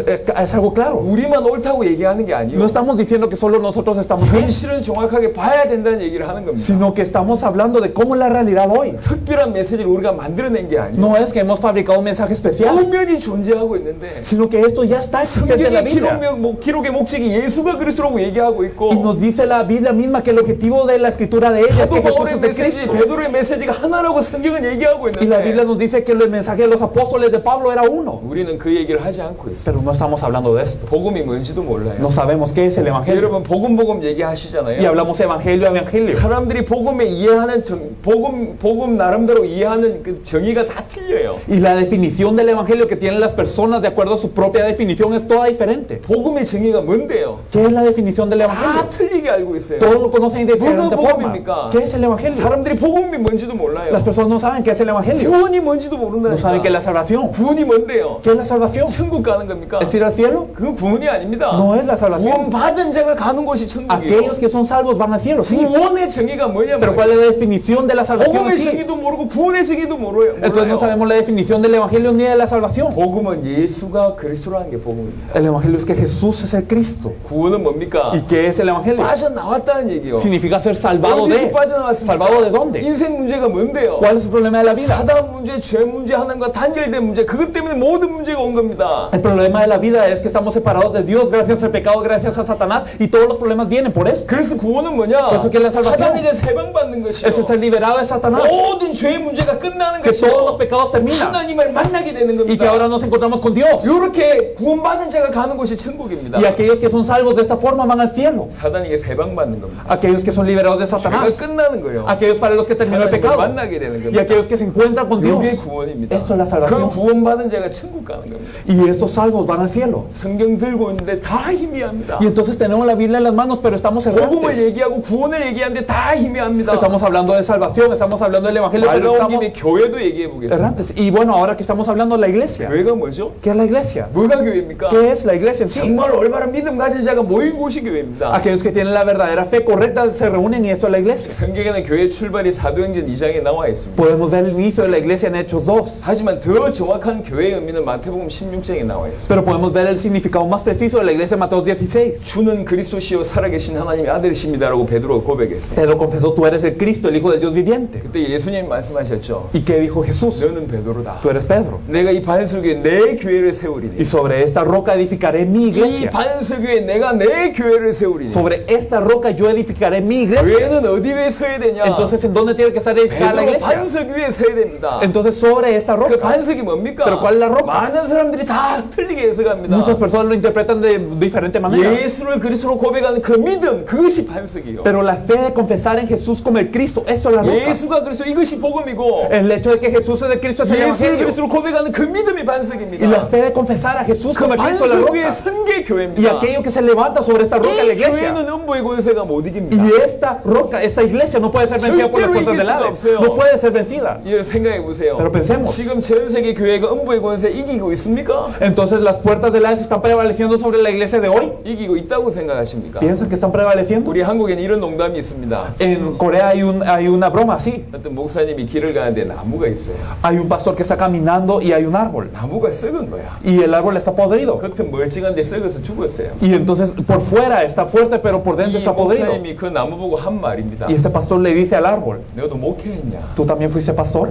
algo claro. 우리만 옳다고 얘기하는 게 No 아니에요. estamos diciendo que solo nosotros estamos bien, 현실은 정확하게 봐야 된다는 얘기를 하는 겁니다. sino que estamos hablando de cómo es la realidad hoy. 특별한 메시지를 우리가 만들어낸 게 아니에요. No es que hemos fabricado un mensaje especial, 엄연히 존재하고 있는데 sino que esto ya está existente en la 성경의 Biblia. 기록의 목적이 예수가 그리스도라고 얘기하고 있고 Y nos dice la Biblia misma que el objetivo de la escritura de ella es 사도 que Jesús 바울의 es el 메시지, Cristo. 베드로의 메시지가 하나라고 성경은 얘기하고 Y la Biblia 있는데 nos dice que el mensaje de los apóstoles de Pablo era uno. 우리는 그 얘기를 하지 않고 있어요. Pero no estamos hablando de esto. 복음이 뭔지도 몰라요. No sabemos qué es el evangelio. 여러분 복음 Y 얘기하시잖아요. hablamos evangelio, evangelio. 사람들이 복음에 이해하는 복음 나름대로 이해하는 그 정의가 다 틀려요. Y la definición del evangelio que tienen las personas de acuerdo a su propia definición es toda diferente. 복음의 정의가 뭔데요? ¿Qué es la definición del 다 evangelio? 틀리게 알고 있어요. Todos lo conocen de diferente ¿Cómo forma. 복음입니까? ¿Qué es el evangelio? 사람들이 복음이 뭔지도 몰라요. Las personas no saben qué es el evangelio. 구원이 뭔지도 No saben qué es 모른다니까. la salvación. 구원이 뭔데요? ¿Qué es la salvación? 천국 가는 겁니까? ¿Es ir al cielo? 그 구원이 아닙니다. No es la salvación. 구원 받은 자가 가는 곳이 천국이에요. Aquellos que son salvos van al cielo, sí. 구원의 정의가 뭐냐 Pero ¿cuál es la definición de la salvación? 복음의 Sí. 정의도 모르고 구원의 정의도 몰라요. Entonces no sabemos la definición del evangelio ni de la salvación. 복음은 예수가 그리스도라는 게 복음입니다. El evangelio es que Jesús es el Cristo. 구원은 뭡니까? ¿Y qué es el evangelio? 빠져나왔다는 얘기요. Significa ser salvado 어디서 de. 빠져나왔습니까? ¿Salvado de dónde? 인생 문제가 뭔데요? ¿Cuál es el problema de la vida? 사단 문제, 죄 문제, 하나님과 단절된 문제, 그것 때문에 모든 문제가 온 겁니다. El problema de la vida es que estamos separados de Dios gracias al pecado, gracias a Satanás, y todos los problemas vienen por eso. 그래서 구원은 뭐냐? Eso que es la salvación. 사단에게 세방받는 것이요. Eso es ser liberado de Satanás. 모든 죄의 문제가 끝나는 Que todos los 것이요. pecados terminan 하나님을 만나게 되는 y que ahora 겁니다. nos encontramos con Dios. 이렇게 구원받은 자가 가는 곳이 천국입니다. Y aquellos que son salvos de esta forma van al cielo. 사단에게 세방받는 겁니다. Aquellos que son liberados de 죄가 Satanás. 끝나는 거예요. Aquellos para los que terminó el 하나님을 pecado. 만나게 되는 Y 겁니다. aquellos que se encuentran con Dios. 이게 구원입니다. Esto es la 그 salvación. 구원받은 자가 천국 가는 겁니다. Y estos salvos van al cielo. 성경 들고 있는데 다 희미합니다. Y entonces tenemos la Biblia en las manos, pero estamos 복음을 errantes. 얘기하고 구원을 얘기하는데 다 희미합니다. Estamos hablando de salvación, estamos hablando del evangelio, 말 pero 나온 estamos 김에 교회도 얘기해 보겠습니다. errantes. Y bueno, ahora que estamos hablando de la iglesia, 교회가 뭐죠? ¿qué es la iglesia? 뭐가 교회입니까? ¿Qué es la iglesia en sí? 정말 올바른 믿음 가진 자가 모인 곳이 교회입니다. Aquellos que tienen la verdadera fe correcta se reúnen y esto es la iglesia. 성경에는 교회 출발이 사도행전 2장에 나와 있습니다. Podemos ver el inicio de la iglesia en Hechos 2, 하지만 더 정확한 교회의 의미는 마태복음 16장에 나와 있습니다. pero podemos ver el significado más preciso de la iglesia en Mateo 16. 주는 그리스도시요 살아계신 하나님의 아들이십니다라고 베드로가 고백했어요. Pedro confesó, tú eres el Cristo, el Hijo del Dios viviente. 그때 예수님이 말씀하셨죠. ¿Y qué dijo Jesús? 너는 베드로다. Tú eres Pedro. 내가 이 반석에 내 교회를 세우리니. Y sobre esta roca edificaré mi 이 iglesia. 반석 위에 내가 내 교회를 세우리니. Sobre esta roca yo edificaré mi iglesia. 교회는 어디 위에 서야 되냐? Entonces, ¿en dónde tiene que estar edificada la 베드로 iglesia? 반석 위에 서야 됩니다. Entonces, sobre esta 그 roca. 반석이 뭡니까? Pero ¿cuál es la roca? 많은 사람들이 다 틀리게 해석합니다. Muchas personas lo interpretan de diferente manera. 예수를 그리스도로 고백하는 그 믿음, 그것이 반석이요. Pero la fe de confesar en Jesús como el Cristo, eso es la roca. 예수가 그리스도 이것이 복음이고 El hecho de que Jesús es el Cristo es el 예수를 Evangelio. 그리스도로 고백하는 그 믿음이 Y la 반석입니다. fe de confesar a Jesús 그 como el Cristo es la 반석 위에 roca. 선계 Y 교회입니다. aquello que se levanta sobre esta roca es la 이 iglesia. 교회는 음부의 권세가 못 이깁니다. Y esta roca, esta iglesia no puede ser vencida por las 절대로 fuerzas 이길 del 수가 Hades. 없어요. No puede ser vencida. 예, 생각해 보세요. Pero pensemos. 지금 전 세계 교회가 음부의 권세 이기고 있습니까? Entonces las puertas del Hades están prevaleciendo sobre la iglesia de hoy. 이기고 있다고 생각하십니까? ¿Piensan que están prevaleciendo? 우리 한국에는 이런 농담이 있습니다. En Corea hay una broma así. 어떤 목사님이 길을 가는데 나무가 있어요. Hay un pastor que está caminando y hay un árbol. 나무가 썩은 거야. Y el árbol está podrido. 겉은 멀찍한데 썩어서 죽었어요. Y entonces por fuera está fuerte, pero por dentro 이 está podrido. 목사님이 그 나무 보고 한 말입니다. Y este pastor le dice al árbol, 너도 목회했냐? ¿tú también fuiste pastor?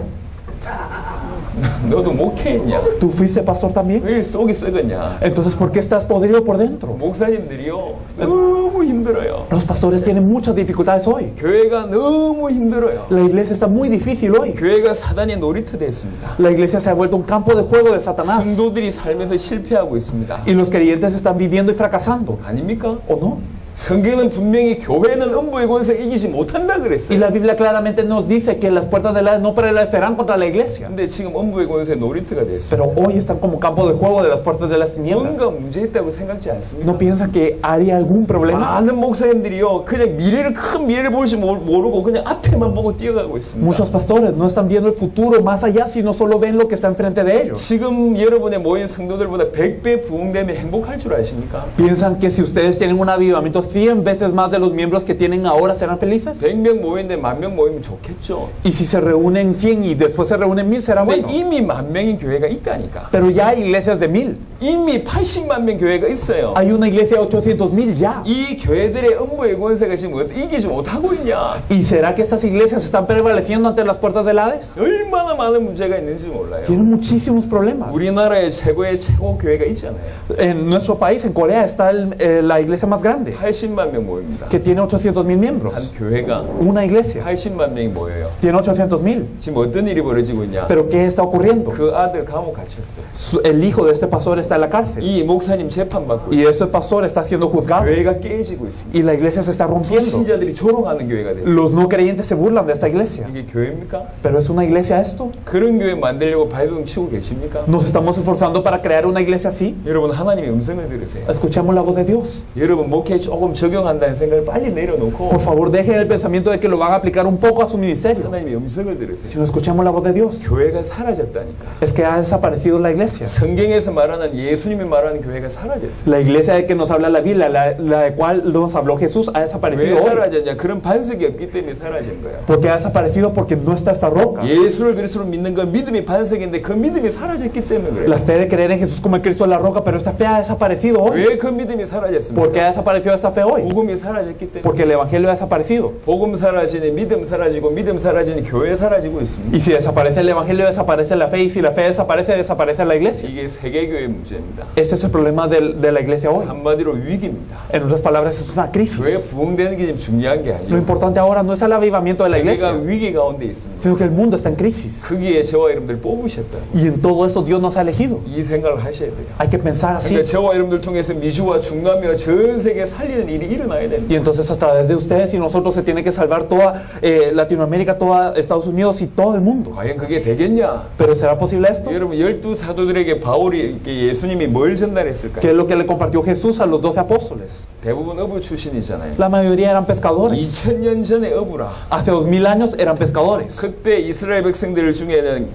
너도 목회했냐? ¿Tú fuiste pastor también? 왜 속이 썩었냐? Entonces, ¿por qué estás podrido por dentro? 목사님들이요 너무 힘들어요. Los pastores tienen muchas dificultades hoy. 교회가 너무 힘들어요. La iglesia está muy difícil hoy. 교회가 사단의 놀이터 됐습니다. La iglesia se ha vuelto un campo de juego de Satanás. 성도들이 살면서 실패하고 있습니다. Y los creyentes están viviendo y fracasando. 아닙니까? ¿O no? 성경은 분명히 교회는 음부의 권세 이기지 못한다 Y 그랬어요. la Biblia claramente nos dice que las puertas del Hades no prevalecerán contra la iglesia. 근데 지금 음부의 권세 놀이터가 됐어요. Pero hoy están como campo de juego de las puertas de las tinieblas. 뭔가 문제 있다고 생각지 않습니까? ¿No piensan que hay algún problema? 많은 목사님들이요 그냥 미래를 큰 미래를 볼 줄 모르고 그냥 앞에만 보고 뛰어가고 있습니다. Muchos pastores no están viendo el futuro más allá, sino solo ven lo que está enfrente de ellos. 지금 여러분의 모인 성도들보다 100배 부흥되면 행복할 줄 아십니까? ¿Piensan que si ustedes tienen un avivamiento 100 veces más de los miembros que tienen ahora serán felices? 100명 모이는데 10,000명 모이면 좋겠죠. Y si se reúnen 100 y después se reúnen 1000 será 근데 bueno. 이미 10,000명인 교회가 있다니까. Pero ya hay iglesias de 1000. 이미 80만 명 교회가 있어요. Hay una iglesia de 800,000 ya. 이 교회들의 음부의 권세가 지금 이기지 못하고 있냐? ¿Y será que estas iglesias están prevaleciendo ante las puertas del Hades? 얼마나 많은 문제가 있는지 몰라요. Tienen muchísimos problemas. 우리나라의 최고의 최고 교회가 있잖아요. En nuestro país, en Corea, está la iglesia más grande, 80만 명 모입니다. que tiene 800,000 한 miembros. 교회가 Una iglesia 80만 명이 모여요. tiene 800,000. 지금 어떤 일이 벌어지고 있냐? Pero ¿qué está ocurriendo? 그 아들 감옥 갇혔어요. El hijo de este pastor está en la cárcel. 이 목사님 재판받고 Y 있어요. este pastor está siendo juzgado. 교회가 깨지고 있습니다. Y la iglesia se está rompiendo. 신자들이 조롱하는 교회가 됐어요. Los no creyentes se burlan de esta iglesia. 이게 교회입니까? ¿Pero es una iglesia esto? 그런 교회 만들려고 발버둥 치고 계십니까? ¿Nos estamos esforzando para crear una iglesia así? 여러분 하나님의 음성을 들으세요. Escuchemos la voz de Dios. 여러분 목회에 조금 적용한다는 생각을 빨리 내려놓고 Por favor, dejen el pensamiento de que lo van a aplicar un poco a su ministerio. 하나님의 음성을 들으세요. Si no escuchamos la voz de Dios, 교회가 사라졌다니까. es que ha desaparecido la iglesia. 성경에서 말하는 예수님이 말하는 교회가 사라졌어요. La iglesia de que nos habla la Biblia, la de cual nos habló Jesús, ha 왜 desaparecido hoy. 사라졌냐? 그런 반석이 없기 때문에 사라진 거야. ¿Por qué ha desaparecido? Porque no está esta roca. 예수를 그리스도로 믿는 건 믿음이 반석인데 그 믿음이 사라졌기 때문에 La 그래요. fe de creer en Jesús como el Cristo de la roca, pero esta fe ha desaparecido hoy. 왜 그 믿음이 ¿Por qué 사라졌습니까? ha desaparecido esta fe hoy? 복음이 사라졌기 때문에. Porque el Evangelio ha desaparecido. 복음 사라지니 믿음 사라지고 믿음 사라지니 교회 사라지고 있습니다. Y si desaparece el Evangelio, desaparece la fe. Y si la fe desaparece, desaparece la iglesia. 이게 세계교회 문제입니다. Este es el problema de la iglesia hoy. 한마디로 위기입니다. En otras palabras, es una 교회 crisis. 부흥되는 게 지금 중요한 게 Lo 아니에요. importante ahora no es el avivamiento de la 세계가 iglesia, 위기 가운데 있습니다. sino que el mundo está en crisis. 거기에 저와 여러분들 뽑으셨다. Y en todo esto Dios nos ha elegido. 이 생각을 하셔야 돼요. Hay que pensar así. 그러니까 저와 여러분들 통해서 미주와 중남미와 전 세계 살리는 일이 일어나야 됩니다. Y entonces a través de ustedes y nosotros se tiene que salvar toda Latinoamérica, toda Estados Unidos y todo el mundo. 과연 그게 되겠냐? ¿Pero será posible esto? 여러분 12 사도들에게 바울이 이렇게 예수님이 뭘 전달했을까요? ¿Qué es lo que le compartió Jesús a los 12 apóstoles? 대부분 어부 출신이잖아요. La mayoría eran pescadores. 2000년 전에 어부라. Hace 2000 años eran pescadores. 그때 이스라엘 백성들 중에는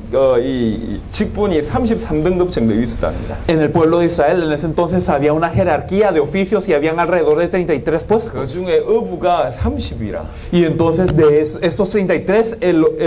이 직분이 33등급 정도 있었답니다. En el pueblo de Israel en ese entonces había una jerarquía de oficios y habían alrededor de 33 그 puestos. 중에 어부가 30이라. Y entonces de estos 33,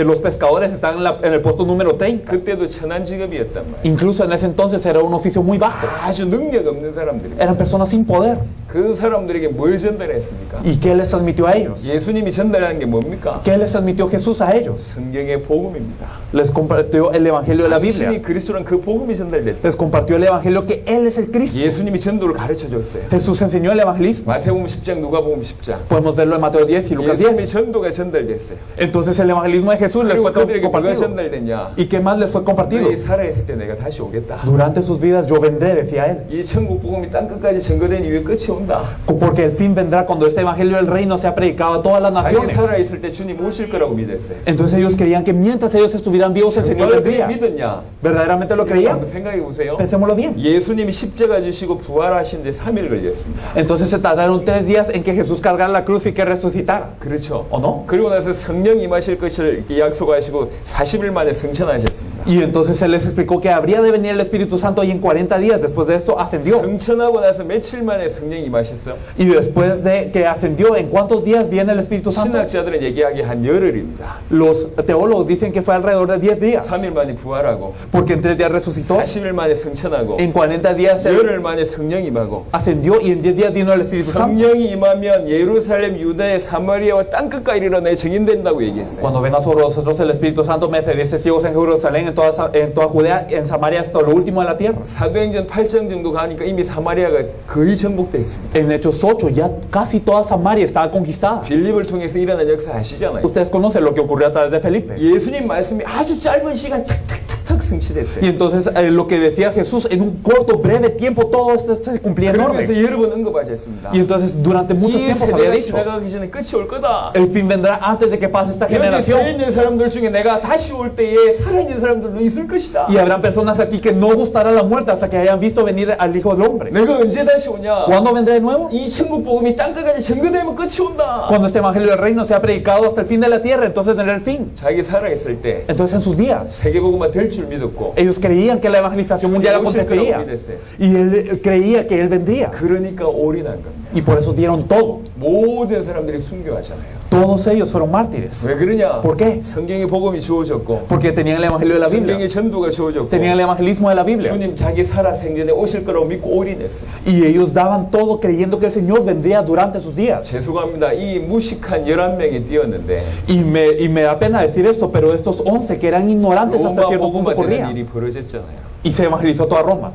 los pescadores están en el puesto número 30. 그때도 천한 직업이었단 말이에요. Incluso en ese entonces era un oficio muy bajo. 아주 능력 없는 사람들이. Eran personas sin poder. 그 사람들에게 뭘 전달했습니까? ¿Y qué les transmitió a ellos? 예수님이 전달하는 게 뭡니까? ¿Qué les transmitió Jesús a ellos? 성경의 복음입니다. Les compartió el Evangelio de la Biblia. 당신이 그리스도란 그 복음이 전달됐죠. Les compartió el Evangelio que Él es el Cristo. 예수님이 전도를 가르쳐 줬어요. Jesús enseñó el evangelismo. 마태복음 10장, 누가복음 10장. Podemos verlo en Mateo 10 y Lucas 예수님의 10. 전도가 전달됐어요. Entonces el evangelismo de Jesús les 그리고 fue 그들에게 뭐가 compartido. 전달됐냐? ¿Y qué más les fue compartido? 너희 살아있을 때 내가 다시 오겠다. Durante sus vidas yo vendré, decía Él. 이 천국 복음이 땅 끝까지 증거된 이후에 끝이 온다. Porque el fin vendrá cuando este evangelio del reino sea predicado a todas las 자기 naciones. 살아있을 때 주님 오실 거라고 믿었어요. Entonces ellos creían que mientras ellos estuvieran vivos el Señor 정말 그게 vendría. 믿었냐? ¿Verdaderamente lo 한번 creían? 생각해 보세요. Pensémoslo bien. 예수님이 십자가 지시고 부활하신 데 3일 걸렸습니다. Entonces se tardaron 3 días en que Jesús cargara la cruz y que resucitara. 그렇죠. ¿O no? 그리고 나서 성령 임하실 것을 이렇게 약속하시고 40일 만에 승천하셨습니다. Y entonces Él les explicó que habría de venir el Espíritu Santo y en 40 días después de esto ascendió. 승천하고 나서 며칠 만에 성령 임하셨어요? Y después de que ascendió, ¿en cuántos días viene el Espíritu Santo? 신학자들은 얘기하기 한 열흘입니다. Los teólogos dicen que fue alrededor de 10 días. 3일 만에 부활하고 Porque en 3 días resucitó, 40일 만에 승천하고 en 40 días Él 열흘 만에 성령 임하고 ascendió y en 10 días vino el Espíritu Santo. 성령이 임하면 예루살렘, 유다의 사마리아와 땅끝까지 이르러내 증인된다고 얘기했어요. Cuando venga sobre nosotros el Espíritu Santo, me seréis testigos en Jerusalén, en toda Judea, en Samaria, hasta lo último de la tierra. 사도행전 8장 정도 가니까 이미 사마리아가 거의 정복돼 있습니다. En Hechos 8 ya casi toda Samaria estaba conquistada. 빌립을 통해서 일어난 역사 아시잖아요. Ustedes conocen lo que ocurrió a través de Felipe. 예수님 말씀이 아주 짧은 시간 탁탁탁탁 Y 성취됐어요. entonces lo que decía Jesús, en un corto, breve tiempo, todo esto se cumplía en 그러면서 orden. 여러 번 언급하셨습니다. Y entonces durante mucho 이 tiempo se había 세대가 dicho, 지나가기 전에 끝이 올 거다. el fin vendrá antes de que pase esta 여기 generación. 살아있는 사람들 중에 내가 다시 올 때에 살아있는 사람들도 있을 것이다. Y habrán personas aquí que no gustará la muerte hasta que hayan visto venir al Hijo del Hombre. 내가 언제 다시 오냐? ¿Cuándo vendré de nuevo? 이 천국 복음이 땅끝까지 증거되면 끝이 온다. Cuando este Evangelio del Reino sea predicado hasta el fin de la tierra, entonces vendrá el fin. 자기 살아있을 때 Entonces en sus días, 세계복음화 될 줄 믿었고 ellos creían que la evangelización mundial acontecería. Y él creía que Él vendría. 그러니까 올인한 겁니다. Y por eso dieron todo. 모든 사람들이 순교하잖아요. Todos ellos fueron mártires. 왜 그러냐? ¿Por qué? 성경의 복음이 주어졌고 Porque tenían el Evangelio de la Biblia. 성경의 전도가 주어졌고 Tenían el evangelismo de la Biblia. 주님 자기 살아 생전에 오실 거라고 믿고 올인했어요. Y ellos daban todo creyendo que el Señor vendría durante sus días. 죄송합니다. 이 무식한 11명이 뛰었는데 Y me da pena decir esto, pero estos 11 que eran ignorantes hasta 로마 cierto punto 복음화 되는 corrían. 일이 벌어졌잖아요. Y se evangelizó toda Roma.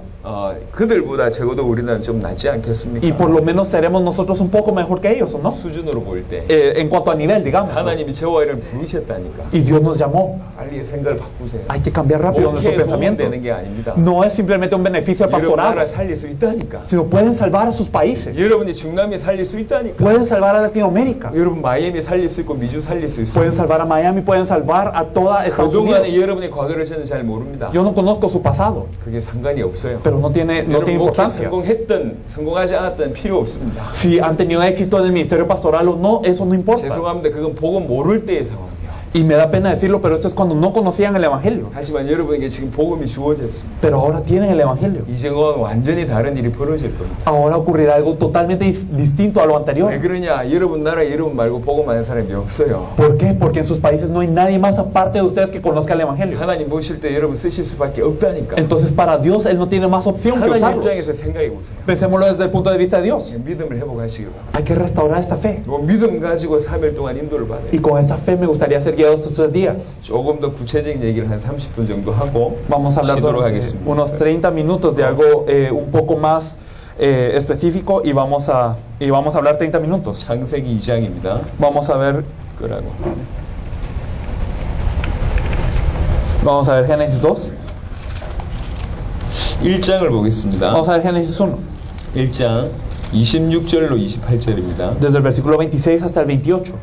그들보다 적어도 우리는 좀 낫지 않겠습니까? Y por lo menos seremos nosotros un poco mejor que ellos, ¿o no? 수준으로 볼 때 En cuanto a nivel, digamos. ¿no? 하나님이 저와 이를 부르셨다니까. Y Dios nos llamó. 빨리 생각을 바꾸세요. Hay que cambiar rápido nuestro 목회에 pensamiento. 도움되는 게 아닙니다. No es simplemente un beneficio al 여러분 나라 pastorado, 살릴 수 있다니까. sino pueden salvar a sus países. 여러분이 중남미 살릴 수 있다니까. Pueden salvar a Latinoamérica. 여러분 마이애미 살릴 수 있고 미주 살릴 수 있어요. Pueden salvar a Miami, pueden salvar a toda Estados 그동안에 Unidos. 여러분의 과거를 저는 잘 모릅니다. Yo no conozco su pasado, 그게 상관이 없어요. pero no tiene 여러분 목회 importancia. 성공했든 성공하지 않았든 필요 없습니다. Si han tenido éxito en el ministerio pastoral o no, eso no importa. 죄송합니다. 그건 복음 모를 때의 상황이에요. Y me da pena decirlo, pero esto es cuando no conocían el Evangelio. 하지만 여러분에게 지금 복음이 주어졌습니다. Pero ahora tienen el Evangelio. 이제는 완전히 다른 일이 벌어질 겁니다. Ahora ocurrirá algo totalmente distinto a lo 왜 anterior. 그러냐? 여러분 나라 여러분 말고 복음 아는 사람이 없어요. ¿Por qué? Porque en sus países no hay nadie más aparte de ustedes que conozca el Evangelio. 하나님 보실 때 여러분 쓰실 수밖에 없다니까. Entonces para Dios Él no tiene más opción que 하나님 usarlos. 입장에서 생각해 보세요. Pensémoslo desde el punto de vista de Dios. 믿음을 회복하시기 바랍니다. Hay que restaurar esta fe. 믿음 가지고 3일 동안 인도를 받아요. Y con esa fe me gustaría ser guiado estos 3 días. 조금 더 구체적인 얘기를 한 30분 정도 하고 Vamos a hablar 쉬도록 durante 하겠습니다. unos 30 minutos de algo un poco más específico y vamos a hablar 30 minutos. 창세기 2장입니다. Vamos a ver 끄라고. Génesis 2. 1장을 보겠습니다. Vamos a ver Génesis 1. 1장 26절로 28절입니다. Desde el versículo 26 hasta el 28.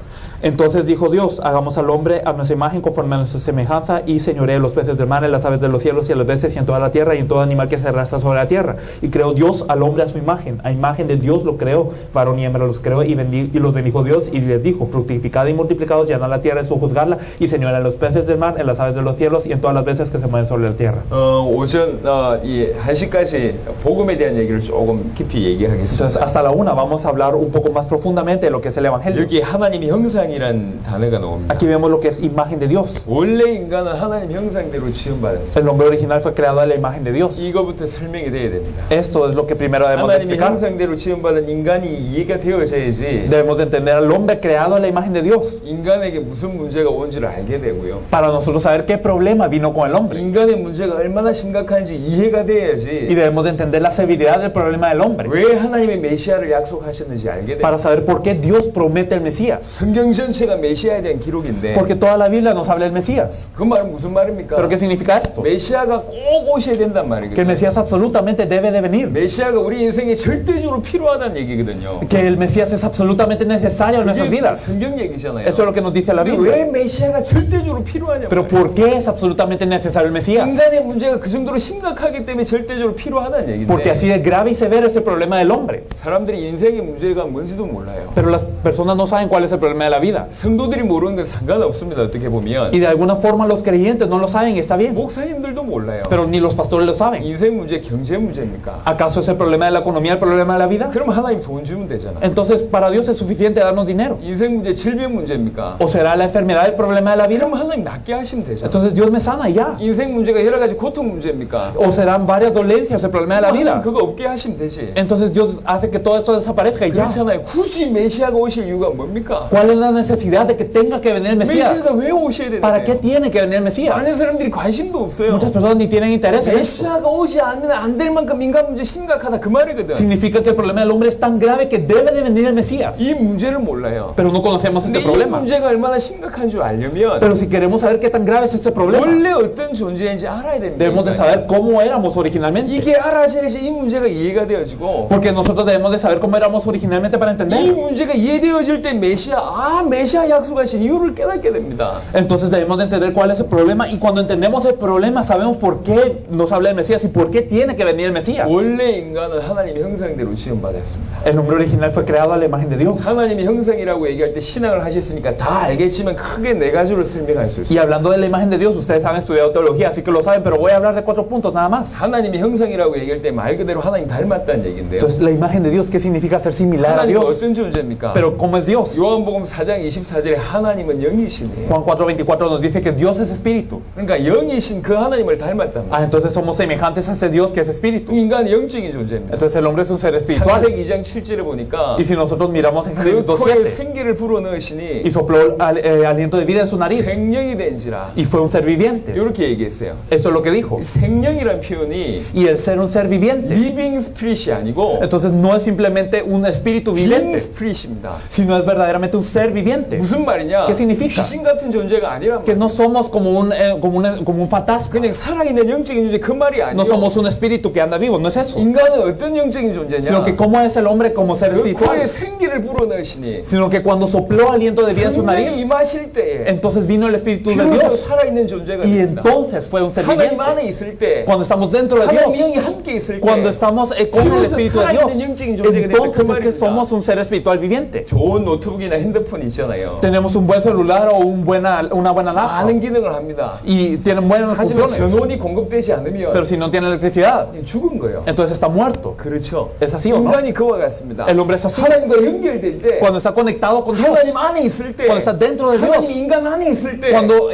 Entonces dijo Dios, hagamos al hombre a nuestra imagen conforme a nuestra semejanza y señoree los peces del mar, en las aves de los cielos y a las bestias y en toda la tierra y en todo animal que se arrastra sobre la tierra. Y creó Dios al hombre a su imagen. A imagen de Dios lo creó, varón y hembra los creó y los bendijo Dios y les dijo, fructificad y multiplicados, llenad la tierra y sojuzgadla y señoree los peces del mar, en las aves de los cielos y en todas las bestias que se mueven sobre la tierra. 오전 이 1시까지 복음에 대한 얘기를 조금 깊이 얘기하겠습니다. Entonces Entonces, hasta la 1 vamos a hablar un poco más profundamente de lo que es el Evangelio. 여기 하나님의 형상이란 단어가 나옵니다. Aquí vemos lo que es imagen de Dios. 원래 인간은 하나님 형상대로 지음받았어요. El hombre original fue creado a la imagen de Dios. 이거부터 설명이 돼야 됩니다. Esto es lo que primero debemos de 하나님의 explicar. 형상대로 지음받은 인간이 이해가 되어져야지 Debemos de entender al hombre creado a la imagen de Dios 인간에게 무슨 문제가 온지를 알게 되고요. para nosotros saber qué problema vino con el hombre. 인간의 문제가 얼마나 심각한지 이해가 Y 돼야지 debemos de entender la severidad del problema del hombre 왜 하나님의 메시아를 약속하셨는지 알게 para 돼요. saber por qué Dios promete el Mesías. 성경 전체가 메시아에 대한 기록인데 Porque toda la Biblia nos habla del Mesías. 그 말은 무슨 말입니까? ¿Pero qué significa esto? 메시아가 꼭 오셔야 된단 Que el 말이거든요. Mesías absolutamente debe de venir. 메시아가 우리 인생에 절대적으로 필요하다는 얘기거든요. Que el Mesías es absolutamente necesario en nuestras 이게 vidas. 성경 얘기잖아요. Eso es lo que nos dice la 근데 Biblia. 왜 메시아가 절대적으로 필요하냐 Pero 말이에요. ¿por qué es absolutamente necesario el Mesías? 인간의 문제가 그 정도로 심각하기 때문에 절대적으로 필요하다는 Porque 얘기인데 así de grave y severo es el problema del hombre. 사람들이 인생의 문제가 뭔지도 몰라요. Pero las personas no saben cuál es el problema de la vida. 성도들이 모르는 건 상관없습니다. 어떻게 보면 Y de alguna forma los creyentes no lo saben y está bien. 목사님들도 몰라요. Pero ni los pastores lo saben. 인생 문제 경제 문제입니까? ¿Acaso es el problema de la economía el problema de la vida? 그럼 하나님 돈 주면 되잖아. Entonces para Dios es suficiente darnos dinero. 인생 문제 질병 문제입니까? ¿O será la enfermedad el problema de la vida? 그럼 하나님 낫게 하시면 되잖아. Entonces Dios me sana y ya. 인생 문제가 여러 가지 고통 문제입니까? ¿O serán varias dolencias el problema de la 하나님 vida? 그거 없게 하시면 되지. Entonces Dios hace que todo eso desaparezca y ya. 그렇잖아요. 굳이 메시아가 오실 이유가 뭡니까? ¿Cuál es la necesidad de que tenga que venir el Mesías? 메시아가 왜 오셔야 ¿Para qué 되는데? tiene que venir el Mesías? 많은 사람들이 관심도 없어요. Muchas personas ni tienen interés en esto. 메시아가 오지 않으면 안 될 만큼 인간 문제 심각하다 그 말이거든. Significa que el problema del hombre es tan grave que debe de venir el Mesías. 이 문제를 몰라요. Pero no conocemos 근데 este 이 problema. 문제가 얼마나 심각한 줄 알려면 Pero si queremos saber qué tan grave es este problema, 원래 어떤 존재인지 알아야 됩니다. debemos de saber cómo éramos originalmente. 이게 알아져야지 이 문제가 이해가 되어지고 Porque nosotros debemos de saber cómo éramos originalmente para 이 entender. 문제가 이해되어질 때 메시아 약속하신 이유를 깨닫게 됩니다. Entonces debemos de entender cuál es el problema y cuando entendemos el problema sabemos por qué nos habla el Mesías y por qué tiene que venir el Mesías. 원래 인간은 하나님의 형상대로 지음받았습니다. El hombre original fue creado a la imagen de Dios. 하나님의 형상이라고 얘기할 때 신앙을 하셨으니까 다 알겠지만 크게 네 가지로 설명할 수 Y 있어요. hablando de la imagen deOs ustedes han estudiado teología, así que lo saben, pero voy a hablar de 4 puntos nada más. 하나님의 형상이라고 얘기할 때 말 그대로 하나님 닮았다는 얘기인데요. Entonces, la imagen de Dios, ¿qué significa ser similar a 하나님은 Dios? 어떤 존재입니까? Pero, ¿cómo es Dios? 요한복음 4장 24절에 하나님은 영이시네요. Juan 4:24 nos dice que Dios es espíritu. 그러니까 영이신 그 하나님을 닮았단 말이에요. Ah, entonces somos semejantes a ese Dios que es espíritu. 인간은 영적인 존재입니다. Entonces, el hombre es un ser espiritual. 창세기 2장 7절에 보니까 Y si nosotros miramos en 그 Génesis 코에 2:7, 생기를 불어넣으시니 y sopló aliento de vida en su nariz, 생명이 된지라 y fue un ser viviente. 이렇게 얘기했어요. Eso es lo que dijo. 생명이란 표현이 Y el ser un ser viviente. 리빙 스피릿이 아니고 Entonces, no es simplemente un espíritu 빙 viviente, 스피릿입니다. sino es verdaderamente un ser viviente. 무슨 말이냐? ¿Qué significa? 귀신 같은 존재가 아니란 Que 말이에요. no somos como un fantasma. 그냥 살아있는 영적인 존재 그 말이 No 아니에요. somos un espíritu que anda vivo, no es eso. 인간은 어떤 영적인 Sino 존재냐? que cómo es el hombre como ser 그 코에 espiritual. 생기를 불어넣으시니 Sino que cuando sopló aliento de vida en su 생명이 nariz, 임하실 때에 entonces vino el Espíritu de 비로소 Dios. 살아있는 존재가 Y 됩니다. entonces fue un ser 하나님 viviente. 안에 있을 때 Cuando estamos dentro de 하나님 Dios, 영이 함께 있을 때 cuando estamos con el Espíritu de Dios, entonces es que somos un ser espiritual viviente. 좋은 노트북이나 핸드폰 있잖아요. Tenemos un buen celular o una buena laptop 많은 기능을 합니다. y tienen buenas 하지만 funciones. 전원이 공급되지 않으면 Pero si no tiene electricidad, 죽은 거예요. entonces está muerto. 그렇죠. Es así o no? 인간이 그와 같습니다. El hombre es así. 하나님과 연결될 때 Cuando está conectado con Dios, 하나님 안에 있을 때 cuando está dentro de 하나님 Dios, 인간 안에 있을 때 cuando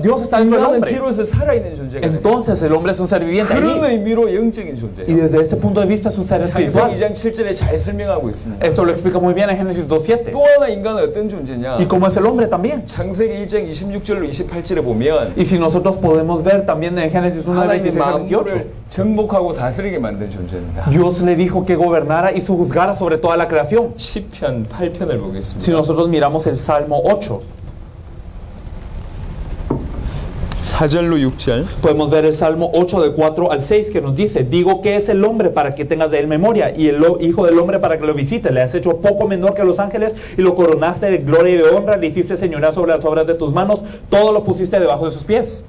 Dios está dentro del 인간은 hombre, 비로소 살아있는 존재가 돼요. entonces el hombre es un ser viviente 그런 allí. 의미로 영적인 Y 존재예요. desde ese punto de vista es un ser 창세기 espiritual. 2장 7절에 잘 설명하고 있습니다. Esto lo explica muy bien en Génesis 2:7. 또 하나 인간은 어떤 존재냐? Y cómo es el hombre también. 창세기 1장 26절로 28절에 보면 Y si nosotros podemos ver también en Génesis 1, 하나님이 26 a 28, 만물을 정복하고 다스리게 만든 존재입니다. Dios le dijo que gobernara y juzgara sobre toda la creación. 10편 8편을 Si 보겠습니다. nosotros miramos el Salmo 8, 4절로 6절. podemos ver el Salmo 8 del 4 al 6 que nos dice: digo que es el hombre para que tengas de él memoria y el hijo del hombre para que lo visites. Le has hecho poco menor que los ángeles y lo coronaste de gloria y de honra. Le hiciste señorear sobre las obras de tus manos. Todo lo pusiste debajo de sus pies.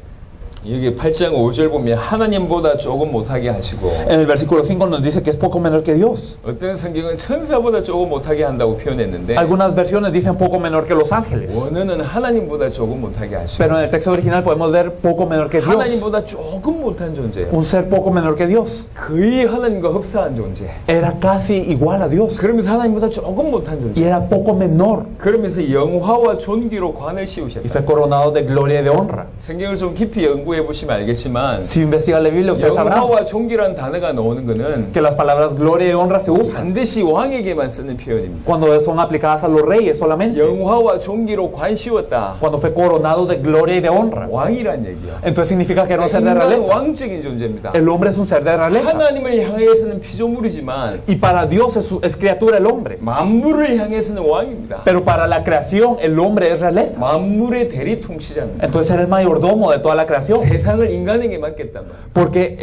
여기 8장 5절 보면 하나님보다 조금 못하게 하시고 En el versículo 5 nos dice que es poco menor que Dios. 어떤 성경은 천사보다 조금 못하게 한다고 표현했는데 Algunas versiones dicen poco menor que los ángeles. 원어는 하나님보다 조금 못하게 하시고 Pero en el texto original podemos ver poco menor que Dios. 하나님보다 조금 못한 존재예요. Un ser poco menor que Dios. 거의 하나님과 흡사한 존재. Era casi igual a Dios. 그러면서 하나님보다 조금 못한 Y 존재. era poco menor. 그러면서 영화와 존귀로 관을 Y 씌우셨다. fue coronado de gloria y de honra. 성경을 좀 깊이 연구해 보시면 알겠지만 Si investigan la Biblia, ustedes sabrán 영화와 존귀라는 단어가 나오는 거는 que las palabras gloria y honra se usan 반드시 왕에게만 쓰는 표현입니다. cuando son aplicadas a los reyes solamente. 영화와 존귀로 관 씌웠다. Cuando fue coronado de gloria y de honra. 왕이란 얘기야. Entonces significa que era un ser de 인간은 realeza. 왕적인 존재입니다. El hombre es un ser de realeza. 하나님을 향해서는 피조물이지만 Y para Dios es criatura el hombre. 만물을 향해서는 왕입니다. Pero para la creación el hombre es realeza. 만물의 대리 통치자입니다. Entonces era el mayordomo de toda la creación. 세상을 인간에게 맡겼단 말이에요. Porque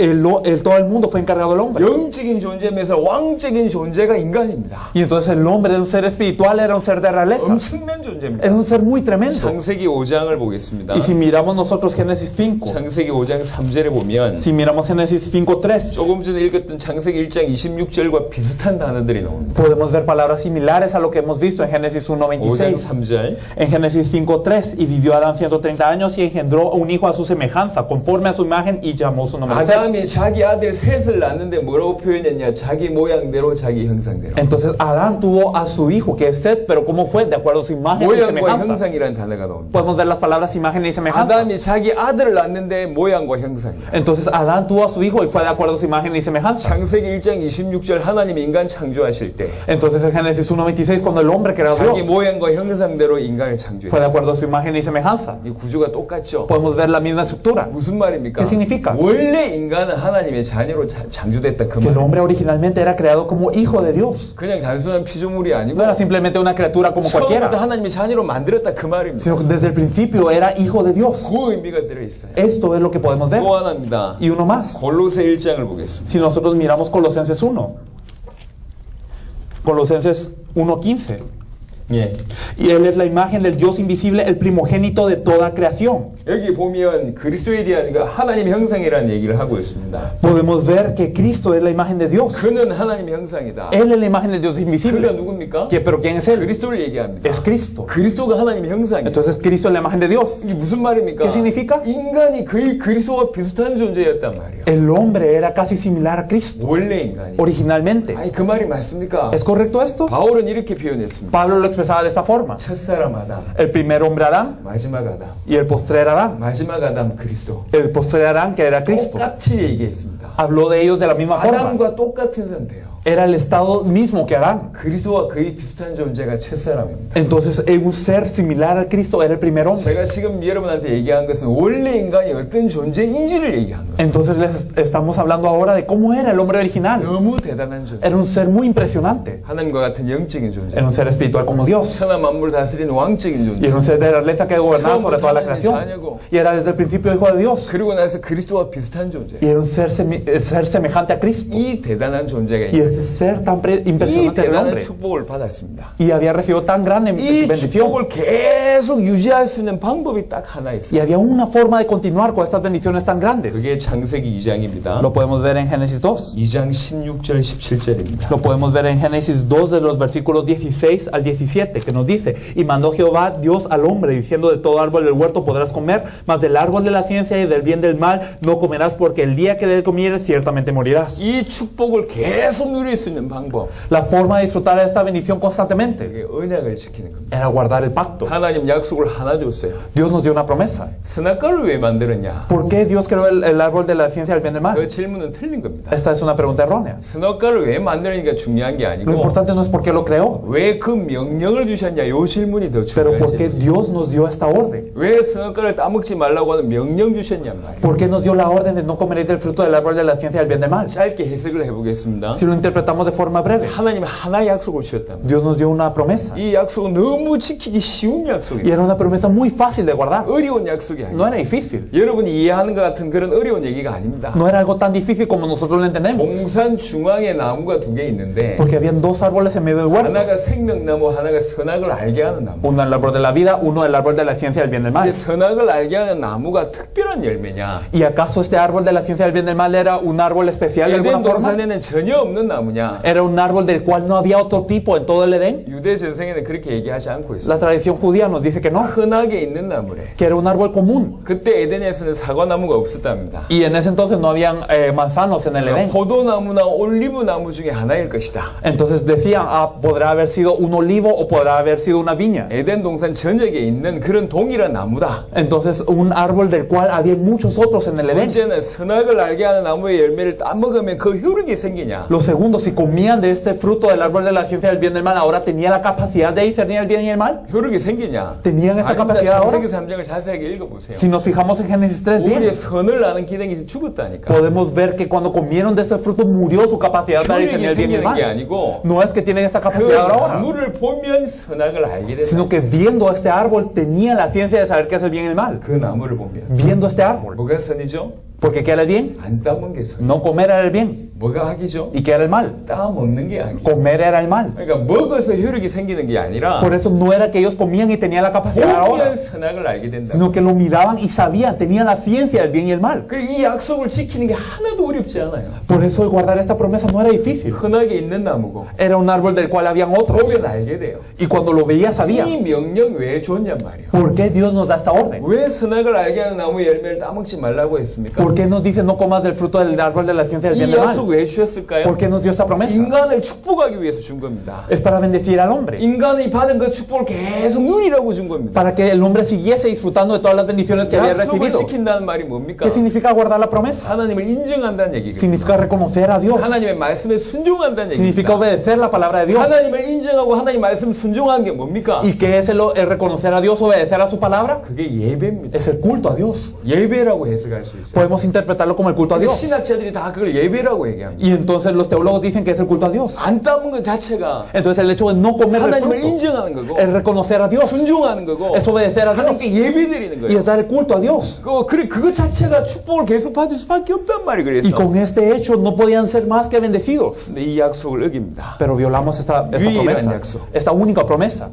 todo el mundo fue encargado del hombre. 영적인 존재면서 왕적인 존재가 인간입니다. Y entonces el hombre de un ser espiritual era un ser de realeza. 엄청난 존재입니다. Es un ser muy tremendo. 창세기 5장을 보겠습니다. Y si miramos nosotros Génesis 5, 창세기 5장 3절에 보면 si miramos Génesis 5:3, 조금 전에 읽었던 창세기 1장 26절과 비슷한 단어들이 나옵니다. podemos ver palabras similares a lo que hemos visto en Génesis 5장 1:26. 3절 En Génesis 5:3, y vivió Adán 130 años y engendró un hijo a su semejanza, conforme a su imagen, y llamó su nombre Set. 아담이 자기 아들 셋을 낳는데 뭐라고 표현했냐? 자기 모양대로 자기 형상대로. Entonces Adán tuvo a su hijo, que es Set, pero ¿cómo fue? De acuerdo a su imagen y 모양과 semejanza. 형상이라는 단어가 나옵니다. Podemos ver las palabras imagen y semejanza. 아담이 자기 아들을 낳는데 모양과 형상이야. Entonces Adán tuvo a su hijo y fue de acuerdo a su imagen y semejanza. 창세기 1장 26절 하나님 인간 창조하실 때 Entonces en Génesis 1:26, cuando el hombre creó a 자기 Dios, 모양과 형상대로 인간을 fue 창조해. de acuerdo a su imagen y semejanza. 이 구조가 똑같죠. Podemos ver la misma estructura. 무슨 말입니까? ¿Qué significa? 원래 인간은 하나님의 자녀로 창조됐다 그 Que el 말. hombre originalmente era creado como hijo de Dios. 그냥 단순한 피조물이 아니고 No era simplemente una criatura como 처음부터 cualquiera, 하나님의 자녀로 만들었다 그 말입니다. sino que desde el principio era hijo de Dios. 그 의미가 들어있어요. Esto es lo que podemos ver. 또 하나입니다. Y uno más. 골로새 1장을 보겠습니다. Si nosotros miramos Colosenses 1, Colosenses 1:15, 예. y Él es la imagen del Dios invisible, el primogénito de toda creación. 여기 보면 그리스도에 대한 그러니까 하나님의 형상이라는 얘기를 하고 있습니다. Podemos ver que Cristo es la imagen de Dios. 그는 하나님의 형상이다. Él es la imagen del Dios 그가 invisible. 누굽니까? Pero ¿quién es Él? 그리스도를 얘기합니다. Es Cristo. 그리스도가 하나님의 형상이에요. Entonces Cristo es la imagen de Dios. 이게 무슨 말입니까? ¿Qué significa? 인간이 거의 그리스도와 비슷한 존재였단 말이에요. El hombre era casi similar a Cristo, 원래 인간이. originalmente. 아니 그 말이 맞습니까? ¿Es correcto esto? 바울은 이렇게 표현했습니다. Pablo lo expresaba de esta forma. 첫사람 아담, El primer hombre Adán 마지막 아담, y el postrer Adán. 마지막 아담 그리스도. El postrer Adán, que era Cristo. 똑같이 얘기했습니다. Habló de ellos de la misma forma. 아담과 똑같은 상태예요. Era el estado mismo que Adán. 그리스도와 거의 비슷한 존재가 첫사람입니다. Entonces, un ser similar a Cristo era el primer hombre. 제가 지금 여러분한테 얘기한 것은 원래 인간이 어떤 존재인지를 얘기한 거예요. Entonces, les estamos hablando ahora de cómo era el hombre original. 너무 대단한 존재. Era un ser muy impresionante. 하나님과 같은 영적인 존재. Era un ser espiritual como Dios. 천하 만물 다스리는 왕적인 Y 존재. era un ser de realeza que gobernaba sobre toda la creación. Y era desde el principio hijo de Dios. 그리고 나서 그리스도와 비슷한 존재. Y era un ser semejante a Cristo. 이 대단한 존재가 Y ese ser tan 이 impresionante del 대단한 hombre. 축복을 받았습니다. Y había recibido tan grande 이 bendición. 축복을 계속 유지할 수 있는 방법이 딱 하나 Y 있어요. había una forma de continuar con estas bendiciones tan grandes. 그게 창세기 2장입니다. Lo podemos ver en Génesis 2. 2장 16절 17절입니다. Lo podemos ver en Génesis 2 de los versículos 16 al 17, que nos dice: y mandó Jehová Dios al hombre, diciendo: de todo árbol del huerto podrás comer, mas del árbol de la ciencia y del bien del mal no comerás, porque el día que de él comieres ciertamente morirás. 이 축복을 계속 누릴 수 있는 방법, La forma de disfrutar de esta bendición constantemente 그게 언약을 지키는 겁니다. era guardar el pacto. 하나님 약속을 하나 줬어요. Dios nos dio una promesa. 선악과를 왜 만들었냐? ¿Por qué Dios creó el árbol de la ciencia y del bien del 그 mal? 질문은 틀린 겁니다. Esta es una pregunta errónea. 선악과를 왜 만드니까 중요한 게 Lo 아니고 importante no es por qué lo creó, 왜 그 명령을 주셨냐? 요 질문이 더 pero por qué 중요하지. Dios nos dio esta orden. 왜 선악과를 따먹지 말라고 하는 명령 주셨냔 말이에요. ¿Por qué nos dio la orden de no comeréis del fruto del árbol de la ciencia y del bien del mal? 짧게 해석을 해보겠습니다. Si lo interpretamos de forma breve. 하나님 하나의 약속을 주셨답니다. Dios nos dio una promesa. 이 약속은 너무 지키기 쉬운 Y 약속이에요. era una promesa muy fácil de guardar. 어려운 약속이 No 아니에요. era difícil. 여러분이 이해하는 것 같은 그런 어려운 얘기가 아닙니다. No era algo tan difícil como nosotros lo entendemos. 동산 중앙에 나무가 두 개 있는데 Porque habían dos árboles en medio del huerto. 하나가 생명나무, 하나가 선악을 알게 하는 나무. Uno el árbol de la vida, uno el árbol de la ciencia del bien y del 근데 mal. 선악을 알게 하는 나무가 특별한 열매냐? ¿Y acaso este árbol de la ciencia del bien y del mal era un árbol especial de alguna 에덴 forma? 동산에는 전혀 없는 나무냐? ¿Era un árbol del cual no había otro tipo en todo el Edén? 유대 전생에는 그렇게 얘기하지 않고 있어요. La tradición judía nos dice que no, 흔하게 있는 나무래. que era un árbol común. 그때 에덴에서는 사과나무가 없었답니다. Y en ese entonces no habían manzanos en el Edén. 포도나무나 올리브나무 중에 하나일 것이다. Entonces decían, podrá haber sido un olivo o podrá haber sido una viña. 에덴 동산 전역에 있는 그런 동일한 나무다. Entonces un árbol del cual había muchos otros en el Edén. 문제는 선악을 알게 하는 나무의 열매를 따먹으면 그 효력이 생기냐? Lo segundo, si comían de este fruto del árbol de la ciencia del bien y del mal, ahora tenía la capacidad de discernir el bien y el mal. 효력이 생기냐? ¿Tenían esa 아닙니다. capacidad ahora? 창세기 3장을 자세하게 읽어보세요. Si nos fijamos en Génesis 3, 우리의 bien, 선을 아는 기능이 죽었다니까. podemos ver que cuando comieron de este fruto murió su capacidad para discernir 효력이 el bien y el 생기는 게 mal. 아니고 No es que tienen esta 그 capacidad ahora, 나무를 보면 선악을 알게 된다. sino que viendo este árbol tenían la ciencia de saber qué es el bien y el mal. 그 나무를 보면 Viendo este árbol. 뭐가 선이죠? Porque ¿qué era el bien? 안 따먹는 게 선. No comer era el bien. 뭐가 악이죠? ¿Y qué era el mal? 따먹는 게 악이죠. Comer era el mal. 그러니까 먹어서 효력이 생기는 게 아니라 Por eso no era que ellos comían y tenían la capacidad ahora, 보면 선악을 알게 된다. sino que lo miraban y sabían, tenían la ciencia del bien y el mal. 그리고 이 약속을 지키는 게 하나도 어렵지 않아요. Por eso el guardar esta promesa no era difícil. 흔하게 있는 나무고 Era un árbol del cual habían otros. 보면 알게 돼요. Y cuando lo veía sabía. 이 명령 왜 줬냔 말이에요. ¿Por qué Dios nos da esta orden? 왜 선악을 알게 하는 나무의 열매를 따먹지 말라고 했습니까? ¿Por qué nos dice no comas del fruto del árbol de la ciencia del bien 이 y del 약속 mal? 왜 주셨을까요? ¿Por qué nos dio esta promesa? 인간을 축복하기 위해서 준 겁니다. Es para bendecir al hombre. 인간이 받은 그 축복을 계속 누리라고 준 겁니다. Para que el hombre siguiese disfrutando de todas las bendiciones que había 약속을 recibido. 지킨다는 말이 뭡니까? ¿Qué significa guardar la promesa? 하나님을 인정한다는 얘기거든요. Significa reconocer a Dios. 하나님의 말씀에 순종한다는 Significa 얘기입니다. obedecer la palabra de Dios. 하나님을 인정하고 하나님 말씀 순종하는 게 뭡니까? ¿Y qué es el reconocer a Dios, obedecer a su palabra? 그게 예배입니다. Es el culto a Dios. 예배라고 해석할 수 있어요. Podemos interpretarlo como el culto a 근데 Dios. 신학자들이 다 그걸 예배라고 얘기합니다. Y entonces los teólogos dicen que es el culto a Dios. 안 따먹는 것 자체가 Entonces el hecho de no comer del 하나님을 fruto 인정하는 거고 es reconocer a Dios. 순종하는 거고 Es obedecer a Dios. 하나님께 예배드리는 Y 거예요. es dar el culto a Dios. 그래 그거 자체가 축복을 계속 받을 수밖에 없단 말이 Y 그래서. con este hecho no podían ser más que bendecidos. 근데 이 약속을 어깁니다. Pero violamos esta 유일한 promesa. 약속. Esta única promesa.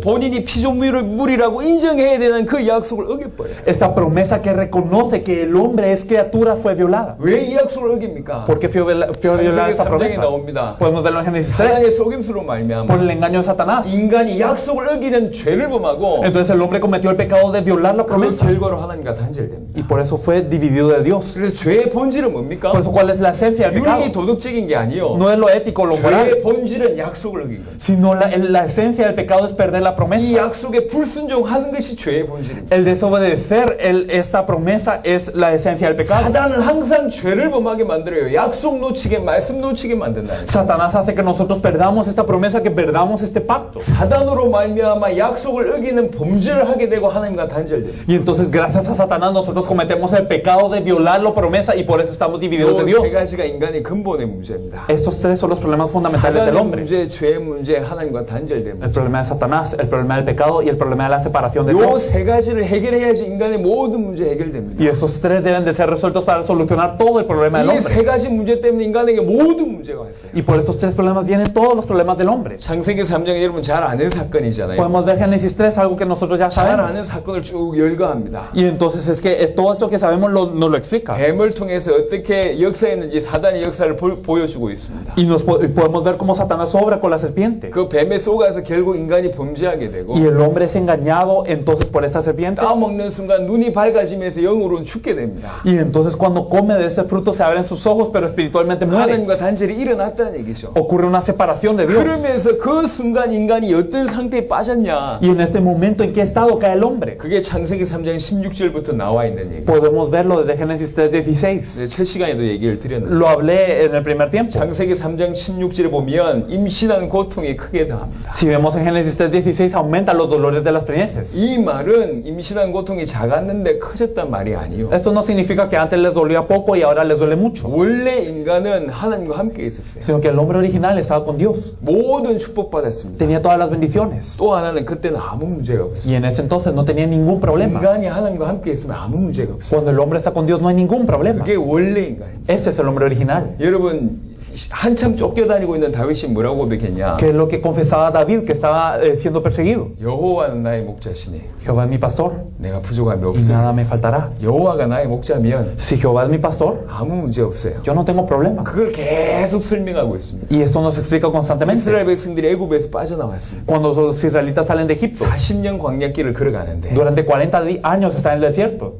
본인이 피조물이라고 인정해야 되는 그 약속을 어겨버려요. Esta promesa que reconoce que el hombre es criatura fue violada. 왜 이 약속을 어깁니까? ¿Por qué fue violada esta 창세기 3장에 promesa? 나옵니다. Podemos verlo en Génesis 하나님의 3. 속임수로 말미암아 Por el engaño de Satanás. 인간이 약속을 어기는 죄를 범하고 Entonces el hombre cometió el pecado de violar la 그 promesa. 결과로 하나님과 단절됩니다. Y por eso fue dividido de Dios. 그래서 죄의 본질은 뭡니까? Por eso, ¿cuál es la esencia del pecado? 윤리 도덕적인 게 아니요. No es lo ético, lo moral, 죄의 본질은 약속을 어긴 겁니다. sino la esencia del pecado es perder la 이 promesa. 약속에 불순종하는 것이 죄의 본질입니다. El desobedecer esta promesa es la esencia del pecado. 사단은 항상 죄를 범하게 만들어요. 약속 놓치게, 말씀 놓치게 만든다. Satanás hace que nosotros perdamos esta promesa, que perdamos este pacto. 사단으로 말미암아 약속을 어기는 범죄를 하게 되고 하나님과 단절됩니다. Y entonces gracias a Satanás nosotros cometemos el pecado de violar la promesa y por eso estamos divididos de 이 Dios. 세 가지가 인간의 근본의 문제입니다. Estos tres son los problemas fundamentales del 사단의 hombre. 문제, 죄의 문제, 하나님과 단절된 El 문제. problema de Satanás, el problema del pecado y el problema de la separación de 이 Dios. 세 가지를 해결해야지 인간의 모든 문제 해결됩니다. Y esos tres deben de ser resueltos para solucionar todo el problema del 이 hombre. 세 가지 문제 때문에 인간에게 모든 문제가 왔어요. Y por esos tres problemas vienen todos los problemas del hombre. 창세기 3장에 여러분 잘 아는 사건이잖아요. Podemos ver Génesis 3, algo que nosotros ya 잘 아는 sabemos. 사건을 쭉 열거합니다. Y entonces es que todo esto que sabemos nos lo explica. 뱀을 통해서 어떻게 역사했는지 사단의 역사를 보여주고 있습니다. Y podemos ver cómo Satanás obra con la serpiente. 그 뱀에 속아서 결국 인간이 범죄하게 되고 Y el hombre es engañado entonces por esta serpiente. 따먹는 순간 눈이 밝아지면서 영으로는 죽게 됩니다. Y entonces cuando come de ese fruto se abren sus ojos, pero espiritualmente muere. 하나님과 단절이 일어났다는 얘기죠. Ocurre una separación de Dios. 그러면서 그 순간 인간이 어떤 상태에 빠졌냐? Y en este momento, ¿en qué estado cae el hombre? 그게 창세기 3장 16절부터 나와 있는 얘기. Podemos verlo desde Génesis 3:16. 첫 시간에도 얘기를 드렸는데 Lo hablé en el primer tiempo. 창세기 3장 16절에 보면 임신하는 고통이 크게 더합니다. Si vemos en Génesis 3:16, aumentan los dolores de las preñeces. 이 말은 임신한 고통이 작았는데 커졌단 말이 아니요. Esto no significa que antes les dolía poco y ahora les duele mucho. 원래 인간은 하나님과 함께 있었어요. sino que el hombre original estaba con Dios. 모든 축복받았습니다. Tenía todas las bendiciones. 또 하나는 그때는 아무 문제가 없어요. Y en ese entonces no tenía ningún problema. 인간이 하나님과 함께 있으면 아무 문제가 없어요. Cuando el hombre está con Dios no hay ningún problema. 그게 원래 인간입니다. Este es el hombre original. 여러분 한참 쫓겨다니고 있는 다윗이 뭐라고 고백했냐? Que es lo que confesaba David, que estaba siendo perseguido. 여호와는 나의 목자시니 Jehová es mi pastor 내가 부족함이 y nada 없어요. me faltará. 여호와가 나의 목자면 Si Jehová es mi pastor, 아무 문제 없어요. yo no tengo problema. 그걸 계속 설명하고 있습니다. Y esto nos explica constantemente. 이스라엘 백성들이 애굽에서 빠져나왔습니다. Cuando los israelitas salen de Egipto, 40년 광야길을 걸어가는데 durante 40 años están en el desierto,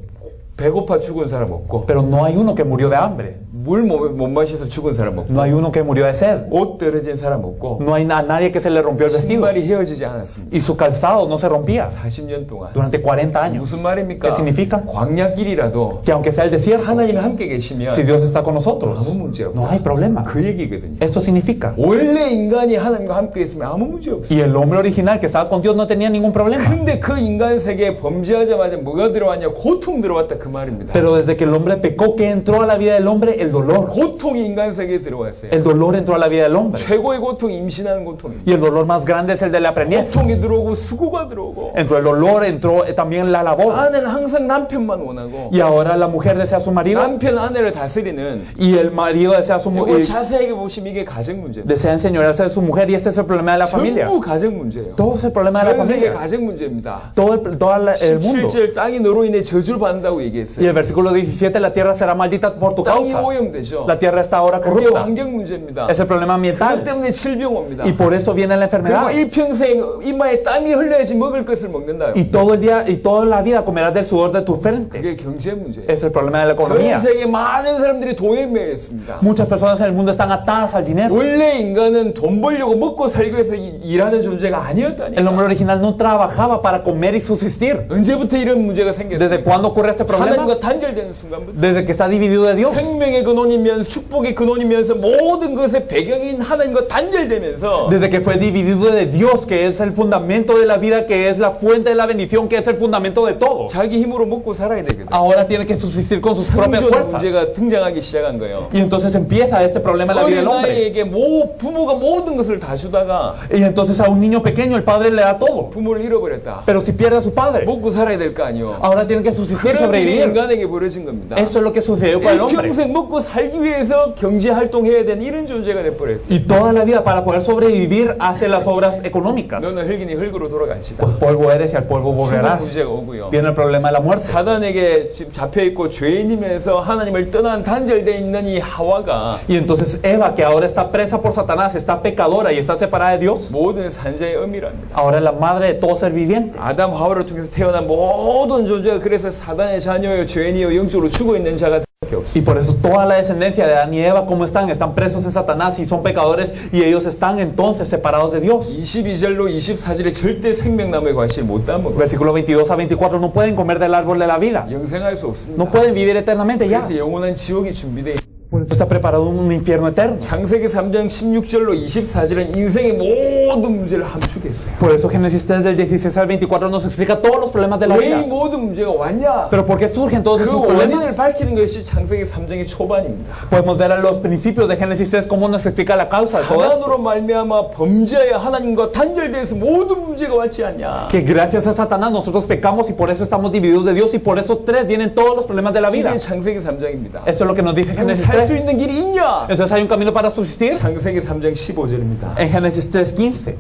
배고파 죽은 사람 없고 pero no hay uno que murió de hambre, 물 못 마셔서 죽은 사람 없고 no hay uno que murió de sed, 옷 떨어진 사람 없고 no hay a nadie que se le rompió el vestido 신발이 헤어지지 않았습니다. y su calzado no se rompía 40년 동안. durante 40 años. 무슨 말입니까? ¿Qué significa? 광야길이라도 Que aunque sea el desierto, 하나님이 함께 계시면 si Dios está con nosotros, 아무 문제 없다. no hay problema. 그 얘기거든요. Esto significa. 원래 인간이 하나님과 함께 있으면 아무 문제 없어요. Y el hombre original que estaba con Dios no tenía ningún problema. 근데 그 인간 세계에 범죄하자마자 뭐가 들어왔냐? 고통 들어왔다 그 말입니다. Pero desde que el hombre pecó, ¿qué entró a la vida del hombre? El dolor. 고통이 인간 세계에 들어왔어요. El dolor entró a la vida del hombre. 최고의 고통이 임신하는 고통입니다. Y el dolor más grande es el de la preñez. 고통이 들어오고 수고가 들어오고 Entró el dolor, entró también la labor. 아내는 항상 남편만 원하고 Y ahora la mujer desea a su marido 남편 아내를 다스리는 y el marido desea a su 이거 mujer. 자세하게 보시면 이게 가정 문제입니다. Desea enseñarse de su mujer y este es el problema de la familia. 전부 가정 문제예요. Todo es el problema de la 전 세계 familia. 가정 문제입니다. Todo el mundo. 17절 땅이 너로 인해 저주를 받는다고 Y 얘기했어요. el versículo 17, la tierra será maldita por tu 땅이 causa. 오염되죠. La tierra está ahora 그게 corrupta. 환경 문제입니다. Es el problema 그것 ambiental. 때문에 질병 옵니다. Y por eso viene la 그리고 enfermedad. 일평생 이마에 땀이 흘러야지 먹을 것을 먹는다. Y todo el día y toda la vida comerás del sudor de tu frente. 그게 경제 문제예요. Es el problema de la 전 economía. 세계 많은 사람들이 돈에 매여 있습니다. Muchas personas en el mundo están atadas al dinero. 원래 인간은 돈 벌려고 먹고 살기 위해서 일하는 존재가 El 아니었다니까. hombre original no trabajaba para comer y subsistir. 언제부터 이런 문제가 생겼어요? ¿Desde cuándo ocurre este problema? 하나님과 단절되는 순간부터. Desde que está dividido de Dios. 생명의 근원이면서 축복의 근원이면서 모든 것의 배경인 하나님과 단절되면서 Desde que fue dividido de Dios, que es el fundamento de la vida, que es la fuente de la bendición, que es el fundamento de todo. 자기 힘으로 먹고 살아야 되거든. Ahora tiene que subsistir con sus propias 생존 fuerzas. 문제가 등장하기 시작한 거예요. Y entonces empieza este problema en la vida del hombre. 어린아이에게 부모가 모든 것을 다 주다가 Y entonces a un niño pequeño el padre le da todo. 부모를 잃어버렸다. Pero si pierde a su padre, 먹고 살아야 될 거 아니요. ahora tiene que subsistir, 그런 일이 sobrevivir. 인간에게 벌어진 겁니다. Eso es lo que sucedió con el hombre. 평생 먹고 살기 위해서 경제 활동해야 되는 이런 존재가 돼버렸어요. Y toda la vida para poder sobrevivir hace las obras económicas. 너는 흙이니 흙으로 돌아간시다. Pues polvo eres y al polvo 죽은 volverás. 문제가 오고요. Viene el problema de la muerte. 사단에게 지금 잡혀있고 죄인이면서 하나님을 떠난 단절되어 있는 이 하와가 Y entonces Eva, que ahora está presa por Satanás, está pecadora y está separada de Dios, 모든 산자의 엄이랍니다. ahora es la madre de todo ser viviente. 아담 하와를 통해서 태어난 모든 존재가 그래서 사단의 자녀요 죄인이요 영적으로 죽어있는 자가 밖에 없어요. Y por eso toda la descendencia de Adán y Eva, ¿cómo están? Están presos en Satanás y son pecadores y ellos están entonces separados de Dios. 22절로 24절에 절대 생명나무의 과실을 못 따먹어요. Versículo 22 a 24, no pueden comer del árbol de la vida. 영생할 수 없습니다. No pueden vivir eternamente ya. 그래서 영원한 지옥이 준비되어 있습니다. Por eso está preparado un infierno eterno. 창세기 3장 16절로 24절은 인생의 모든 문제를 함축했어요. Por eso Génesis 3 del 16 al 24 nos explica todos los problemas de la 왜 이 vida. 모든 문제가 왔냐? Pero ¿por qué surgen todos 그 esos 원인을 problemas? 밝히는 것이 창세기 3장의 초반입니다. Podemos ver a los principios de Génesis 3 cómo nos explica la causa de todo esto. 사단으로 말미암아 범죄하여 하나님과 단절돼서 모든 문제가 왔지 않냐? Que gracias a Satanás nosotros pecamos y por eso estamos divididos de Dios y por esos tres vienen todos los problemas de la vida. 이게 창세기 3장입니다. Esto es lo que nos dice Génesis 살 수 3. 있는 길이 있냐? Entonces hay un camino para subsistir. 창세기 3장 15절입니다. En Génesis 3:15.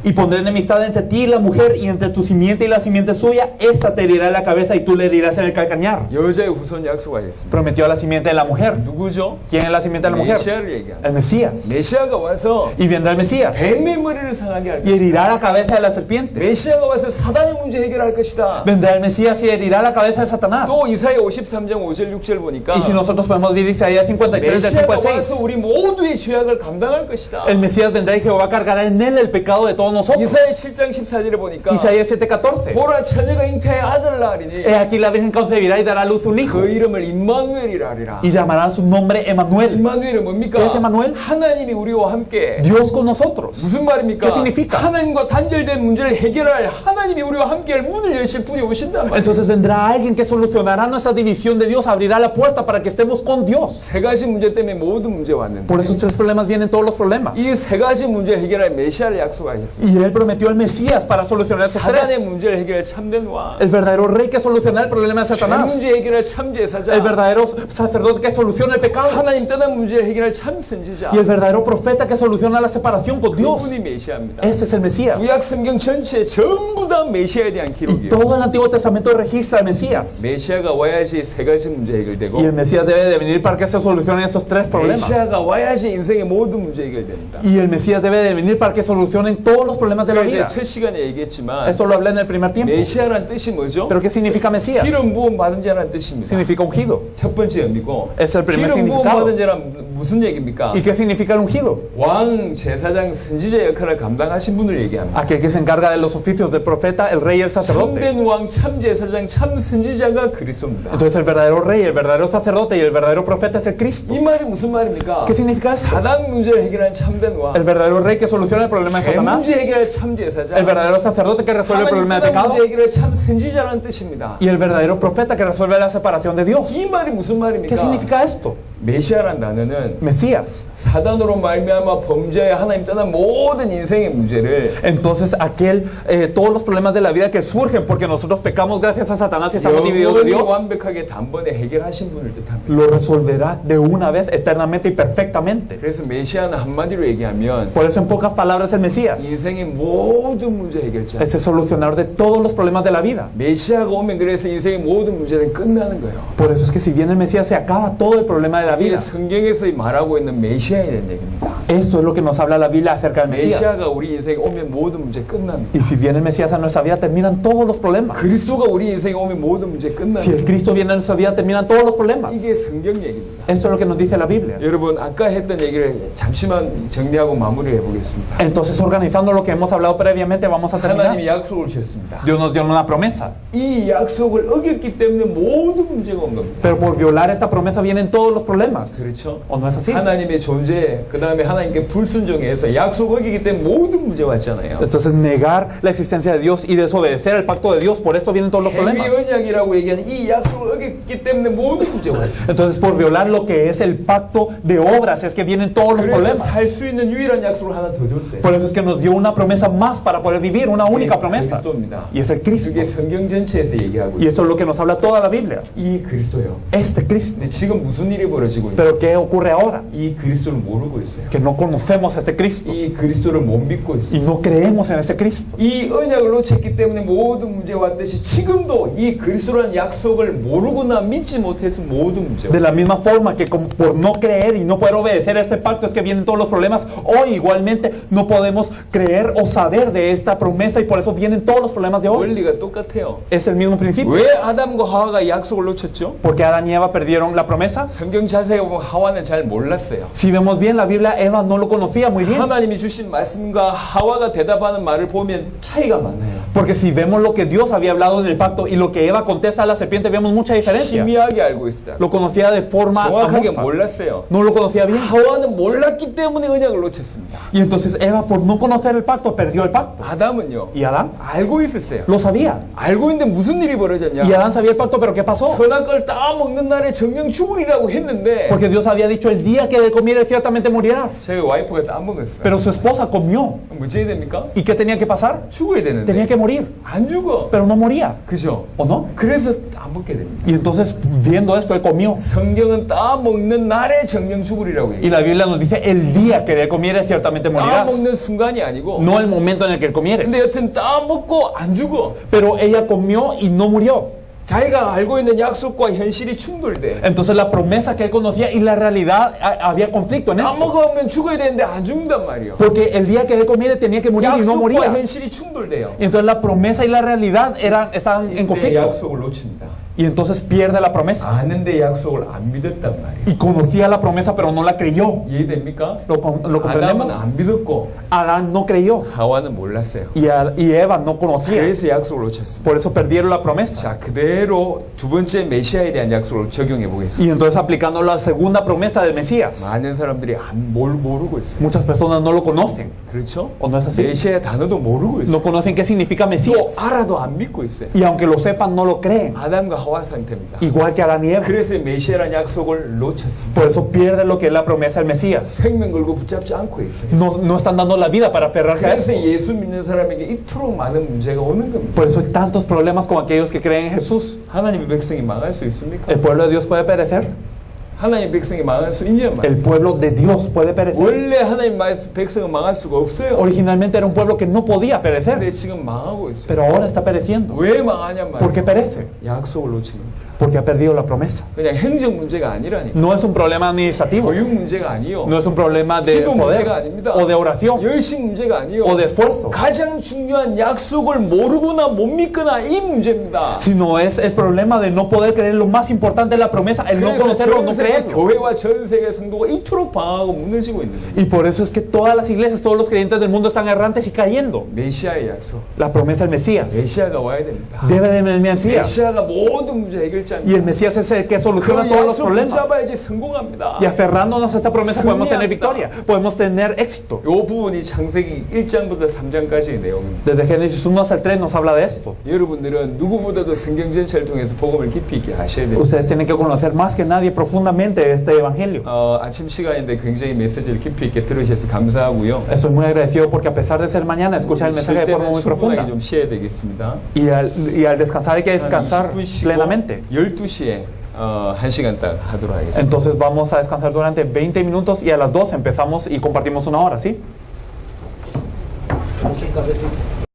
Y pondré enemistad entre ti y la mujer y entre tu simiente y la simiente suya. Esta te herirá en la cabeza y tú le herirás en el calcañar. 여자의 후손 약속하셨습니다. Prometió a la simiente de la mujer. 누구죠? ¿Quién es la simiente de la mujer? 메시아를 얘기합니다. El Mesías. 메시아가 와서 Y vendrá el Mesías 뱀의 머리를 상하게 할 y herirá la cabeza de la serpiente. 메시아가 와서 사단의 문제 해결할 것이다. Vendrá el Mesías y herirá la cabeza de Satanás. 또 이사야 53장 5절 6절 보니까 Y si nosotros podemos ver Isaías 53 del 5 메시아가 al 6. 와서 우리 모두의 죄악을 감당할 것이다. El Mesías vendrá y Jehová cargará en él el pecado de todos nosotros. 이사야 7장 14절에 보니까 Isaías 7:14. 보라 처녀가 잉태하여 아들을 낳으리니 He aquí la Virgen concebirá y dará a luz un hijo. 그 이름을 임마누엘이라 하리라. Y llamarán su nombre Emmanuel. 임마누엘은 뭡니까? ¿Qué es Emmanuel? 하나님이 우리와 함께. Dios con nosotros. 무슨 말입니까? ¿Qué significa? 하나님과 단절된 문제를 해결할 하나님이 우리와 함께할 문을 여실 분이 오신단 말이에요. Entonces vendrá alguien que solucionará nuestra división de Dios, abrirá la puerta para que estemos con Dios. 세 가지 문제 때문에 모든 문제가 왔는데 Por esos tres problemas vienen todos los problemas. 이 세 가지 문제를 해결할 메시아를 약속하셨습니다. Y Él prometió al Mesías para solucionar esos 사단의 tres. 문제를 해결할 참된 왕, El verdadero rey que soluciona el problema de 죄 Satanás. 문제 해결할 참제사자, El verdadero sacerdote que soluciona el pecado. 하나님 떠난 문제를 해결할 참 선지자, Y el verdadero profeta que soluciona la separación con Dios. 그분이 메시아입니다. Este es el Mesías. 구약 성경 전체 전부 다 메시아에 대한 Y 기록이에요. todo el Antiguo Testamento registra al Mesías. 메시아가 와야지 세 가지 문제 해결되고, Y el Mesías debe de venir para que se solucionen esos tres problemas. 메시아가 와야지 인생의 모든 문제 해결됩니다. Y el Mesías debe de venir para que solucionen todos los problemas de la 제가 vida. 첫 시간에 얘기했지만 Esto lo hablé en el primer tiempo. 메시아란 뜻이 뭐죠? Pero ¿qué significa Mesías? 기름 부음 받은 자라는 뜻입니다. Significa ungido. 첫 번째 의미고, Es el primer 기름 부음 significado. 받은 자란 무슨 얘기입니까? ¿Y qué significa el ungido? 왕, 제사장, 선지자 역할을 감당하신 분을 얘기합니다. Aquel que se encarga de los oficios del profeta, el rey y el sacerdote. 참된 왕, 참 제사장, 참 선지자가 그리스도입니다. Entonces el verdadero rey, el verdadero sacerdote y el verdadero profeta es el Cristo. 이 말이 무슨 말입니까? ¿Qué significa eso? 사단 문제를 해결한 참된 왕, El verdadero rey que soluciona el problema de 죄 Satanás. 문제 해결할 참 제사장, El verdadero sacerdote que resuelve el 하나님 problema de 떠난 pecado. 문제 해결할 참 선지자라는 뜻입니다. Y el verdadero profeta que resuelve la separación de Dios. 이 말이 무슨 ¿Qué 말입니까? significa esto? 메시아란 단어는 Mesías. 사단으로 말미암아 범죄에 하나님 떠난 모든 인생의 문제를 Entonces todos los problemas de la vida que surgen porque nosotros pecamos gracias a Satanás y estamos divididos de 영원히 Dios, 완벽하게 단번에 해결하신 분을 뜻합니다. lo resolverá de una vez eternamente y perfectamente. 그래서 메시아는 한마디로 얘기하면 Por eso en pocas palabras el Mesías 인생의 모든 문제 해결자. es el solucionador de todos los problemas de la vida. 메시아가 오면 그래서 인생의 모든 문제는 끝나는 거예요. Por eso es que si viene el Mesías se acaba todo el problema de la 이게 vida. 성경에서 말하고 있는 메시아에 대한 얘기입니다. Esto es lo que nos habla la Biblia acerca del Mesías. 메시아가 우리 인생에 오면 모든 문제 끝납니다. Y si viene el Mesías a nuestra vida terminan todos los problemas. 그리스도가 우리 인생에 오면 모든 문제 Si el 끝납니다. Cristo viene a nuestra vida terminan todos los problemas. 이게 성경 얘기입니다. Esto es lo que nos dice la Biblia. 여러분 아까 했던 얘기를 잠시만 정리하고 마무리해 보겠습니다. Entonces, organizando lo que hemos hablado previamente, vamos a terminar. 하나님이 약속을 주셨습니다. Dios nos dio una promesa, 이 약속을 어겼기 때문에 모든 문제가 온 겁니다. pero por violar esta promesa vienen todos los problemas. 그렇죠? ¿O no es así? 하나님의 존재, 그 다음에 하나님께 불순종해서 약속 어기기 때문에 모든 문제 왔잖아요. Entonces, negar la existencia de Dios y desobedecer el pacto de Dios, por esto vienen todos los 행위 problemas. 언약이라고 얘기하는 이 약속을 어겼기 때문에 모든 문제가 왔어요. Entonces, por violar lo que es el pacto de obras, es que vienen todos los 그래서 problemas. 살 수 있는 유일한 약속을 하나 더 줬어요. Por eso es que nos dio una promesa más para poder vivir, una única promesa. 그리스도입니다. Y es el Cristo. 그게 성경 전체에서 얘기하고 Y 있어요. eso es lo que nos habla toda la Biblia. 이 그리스도요. Este Cristo. 근데 지금 무슨 일이 벌어지고 있냐? Pero ¿qué ocurre ahora? 이 그리스도를 모르고 있어요. Que no conocemos a este Cristo 이 그리스도를 못 믿고 있어요. y no creemos en ese Cristo. 이 언약을 놓쳤기 때문에 모든 문제가 왔듯이 지금도 이 그리스도라는 약속을 모르거나 믿지 못해서 모든 문제가 De la misma forma que como por no creer y no poder obedecer a este pacto es que vienen todos los problemas, hoy igualmente no podemos creer o saber de esta promesa y por eso vienen todos los problemas de hoy. 원리가 똑같아요. Es el mismo principio. 왜 아담과 하와가 약속을 놓쳤죠? Porque Adán y Eva perdieron la promesa. 성경 자세히 보면 하와는 잘 몰랐어요. Si vemos bien la Biblia, Eva no lo conocía muy bien. 하나님이 주신 말씀과 하와가 대답하는 말을 보면 차이가 많아요. Porque si vemos lo que Dios había hablado en el pacto y lo que Eva contesta a la serpiente, vemos mucha diferencia. 희미하게 알고 있었다. Lo conocía de forma 정확하게 amorfa. 몰랐어요. No lo conocía bien. 하와는 몰랐기 때문에 언약을 놓쳤습니다. Y entonces Eva, por no conocer el pacto, perdió el pacto. 아담은요. Y Adán 알고 있었어요. lo sabía. 알고 있는데 무슨 일이 벌어졌냐? Y Adán sabía el pacto, pero ¿qué pasó? 선악 걸 따먹는 날에 정령 죽으리라고 했는데 Porque Dios había dicho, el día que de comieres ciertamente morirás. 제 와이프가 따먹었어요. Pero su esposa comió. 어찌해야 됩니까? ¿Y qué tenía que pasar? 죽어야 되는데 Tenía que morir. 안 죽어. Pero no moría. 그죠? ¿O no? 그래서 따먹게 됩니다. Y entonces, viendo esto, él comió. 성경은 따먹는 날에 정령 죽으리라고 Y 얘기해요. la Biblia nos dice, el día que de comieres ciertamente morirás. 따먹는 순간이 아니고 No el momento en el que comieres. 근데 여튼 따먹고 안 죽어. Pero ella comió y no murió. 자기가 알고 있는 약속과 현실이 충돌돼. Entonces la promesa que él conocía y la realidad había conflicto en esto. 따먹으면 죽어야 되는데 안 죽는단 말이에요. Porque el día que él comiera tenía que morir y no 약속과 moría. 현실이 충돌돼요. Y entonces la promesa y la realidad estaban en 내 conflicto. 약속을 놓칩니다. Y entonces pierde la promesa. 아는데 약속을 안 믿었단 말이에요. Y conocía la promesa pero no la creyó. 이해됩니까? ¿Lo 아담은 comprendemos? 안 믿었고 Adán no creyó 하와는 몰랐어요. y Eva no conocía. 그래서 약속을 놓쳤습니다. Por eso perdieron la promesa. 자, 그대로 두 번째 메시아에 대한 약속을 적용해 보겠습니다. Y entonces aplicando la segunda promesa del Mesías. 많은 사람들이 모르고 있어요. Muchas personas no lo conocen. 그렇죠? ¿O no es así? 메시아 단어도 모르고 있어요. No conocen qué significa 또 Mesías. 알아도 안 믿고 있어요. Y aunque lo sepan, no lo creen. 아담과 파와 상태입니다. igual que Adán y Eva. 그래서 메시아라는 약속을 놓쳤습니다. Por eso pierde lo que es la promesa del Mesías. 생명 걸고 붙잡지 않고 있어요. No están dando la vida para aferrarse a 그래서 eso. 예수 믿는 사람에게 이토록 많은 문제가 오는 겁니다. Por eso hay tantos problemas con aquellos que creen en Jesús. 하나님의 백성이 망할 수 있습니까? ¿El pueblo de Dios puede perecer? 하나님의 백성이 망할 수 있냐 말이에요. El pueblo de Dios puede perecer. 원래 하나님의 백성은 망할 수가 없어요. Originalmente era un pueblo que no podía 근데 perecer, 지금 망하고 있어요. pero ahora está pereciendo. 왜 망하냐 ¿Por qué 말이에요. perece? 약속을 놓친 겁니다. Porque ha perdido la promesa. 그냥 행정 문제가 아니라니까. No es un problema administrativo, 교육 문제가 아니요. no es un problema de 기도 문제가 poder 아닙니다. o de oración 열심 문제가 아니요. o de esfuerzo, 가장 중요한 약속을 모르거나 못 믿거나 이 문제입니다. sino es el problema de no poder creer lo más importante de la promesa, el no 그래서 conocerlo o no 전 세계 creerlo. 교회와 전 세계 성도가 이토록 방황하고 무너지고 있는 겁니다. Y por eso es que todas las iglesias, todos los creyentes del mundo están errantes y cayendo. 메시아의 약속. La promesa del Mesías. 메시아가 와야 됩니다. Debe de venir el Mesías. 메시아가 모든 문제 Y 해결자입니다. el Mesías es el que 그 soluciona todos los 약속 problemas. 붙잡아야지 성공합니다. Y aferrándonos a esta promesa podemos tener victoria, podemos tener éxito. 이 부분이 창세기 1장부터 3장까지의 내용입니다. Desde Génesis 1 hasta el 3 nos habla de esto. 여러분들은 누구보다도 성경 전체를 통해서 복음을 깊이 있게 하셔야 됩니다. Ustedes tienen que conocer más que nadie profundamente este evangelio. 아침 시간인데 굉장히 메시지를 깊이 있게 들으셔서 감사하고요. Estoy muy agradecido porque a pesar de ser mañana, escuchar el mensaje 쉴 de forma 때는 muy 충분하게 profunda. 좀 쉬어야 되겠습니다. Y al descansar hay que descansar 20분 쉬고 plenamente. 12시에 1시간 딱 하도록 하겠습니다. Entonces vamos a descansar durante 20 minutos y a las 12 empezamos y compartimos una hora, ¿sí? Sin cafecito.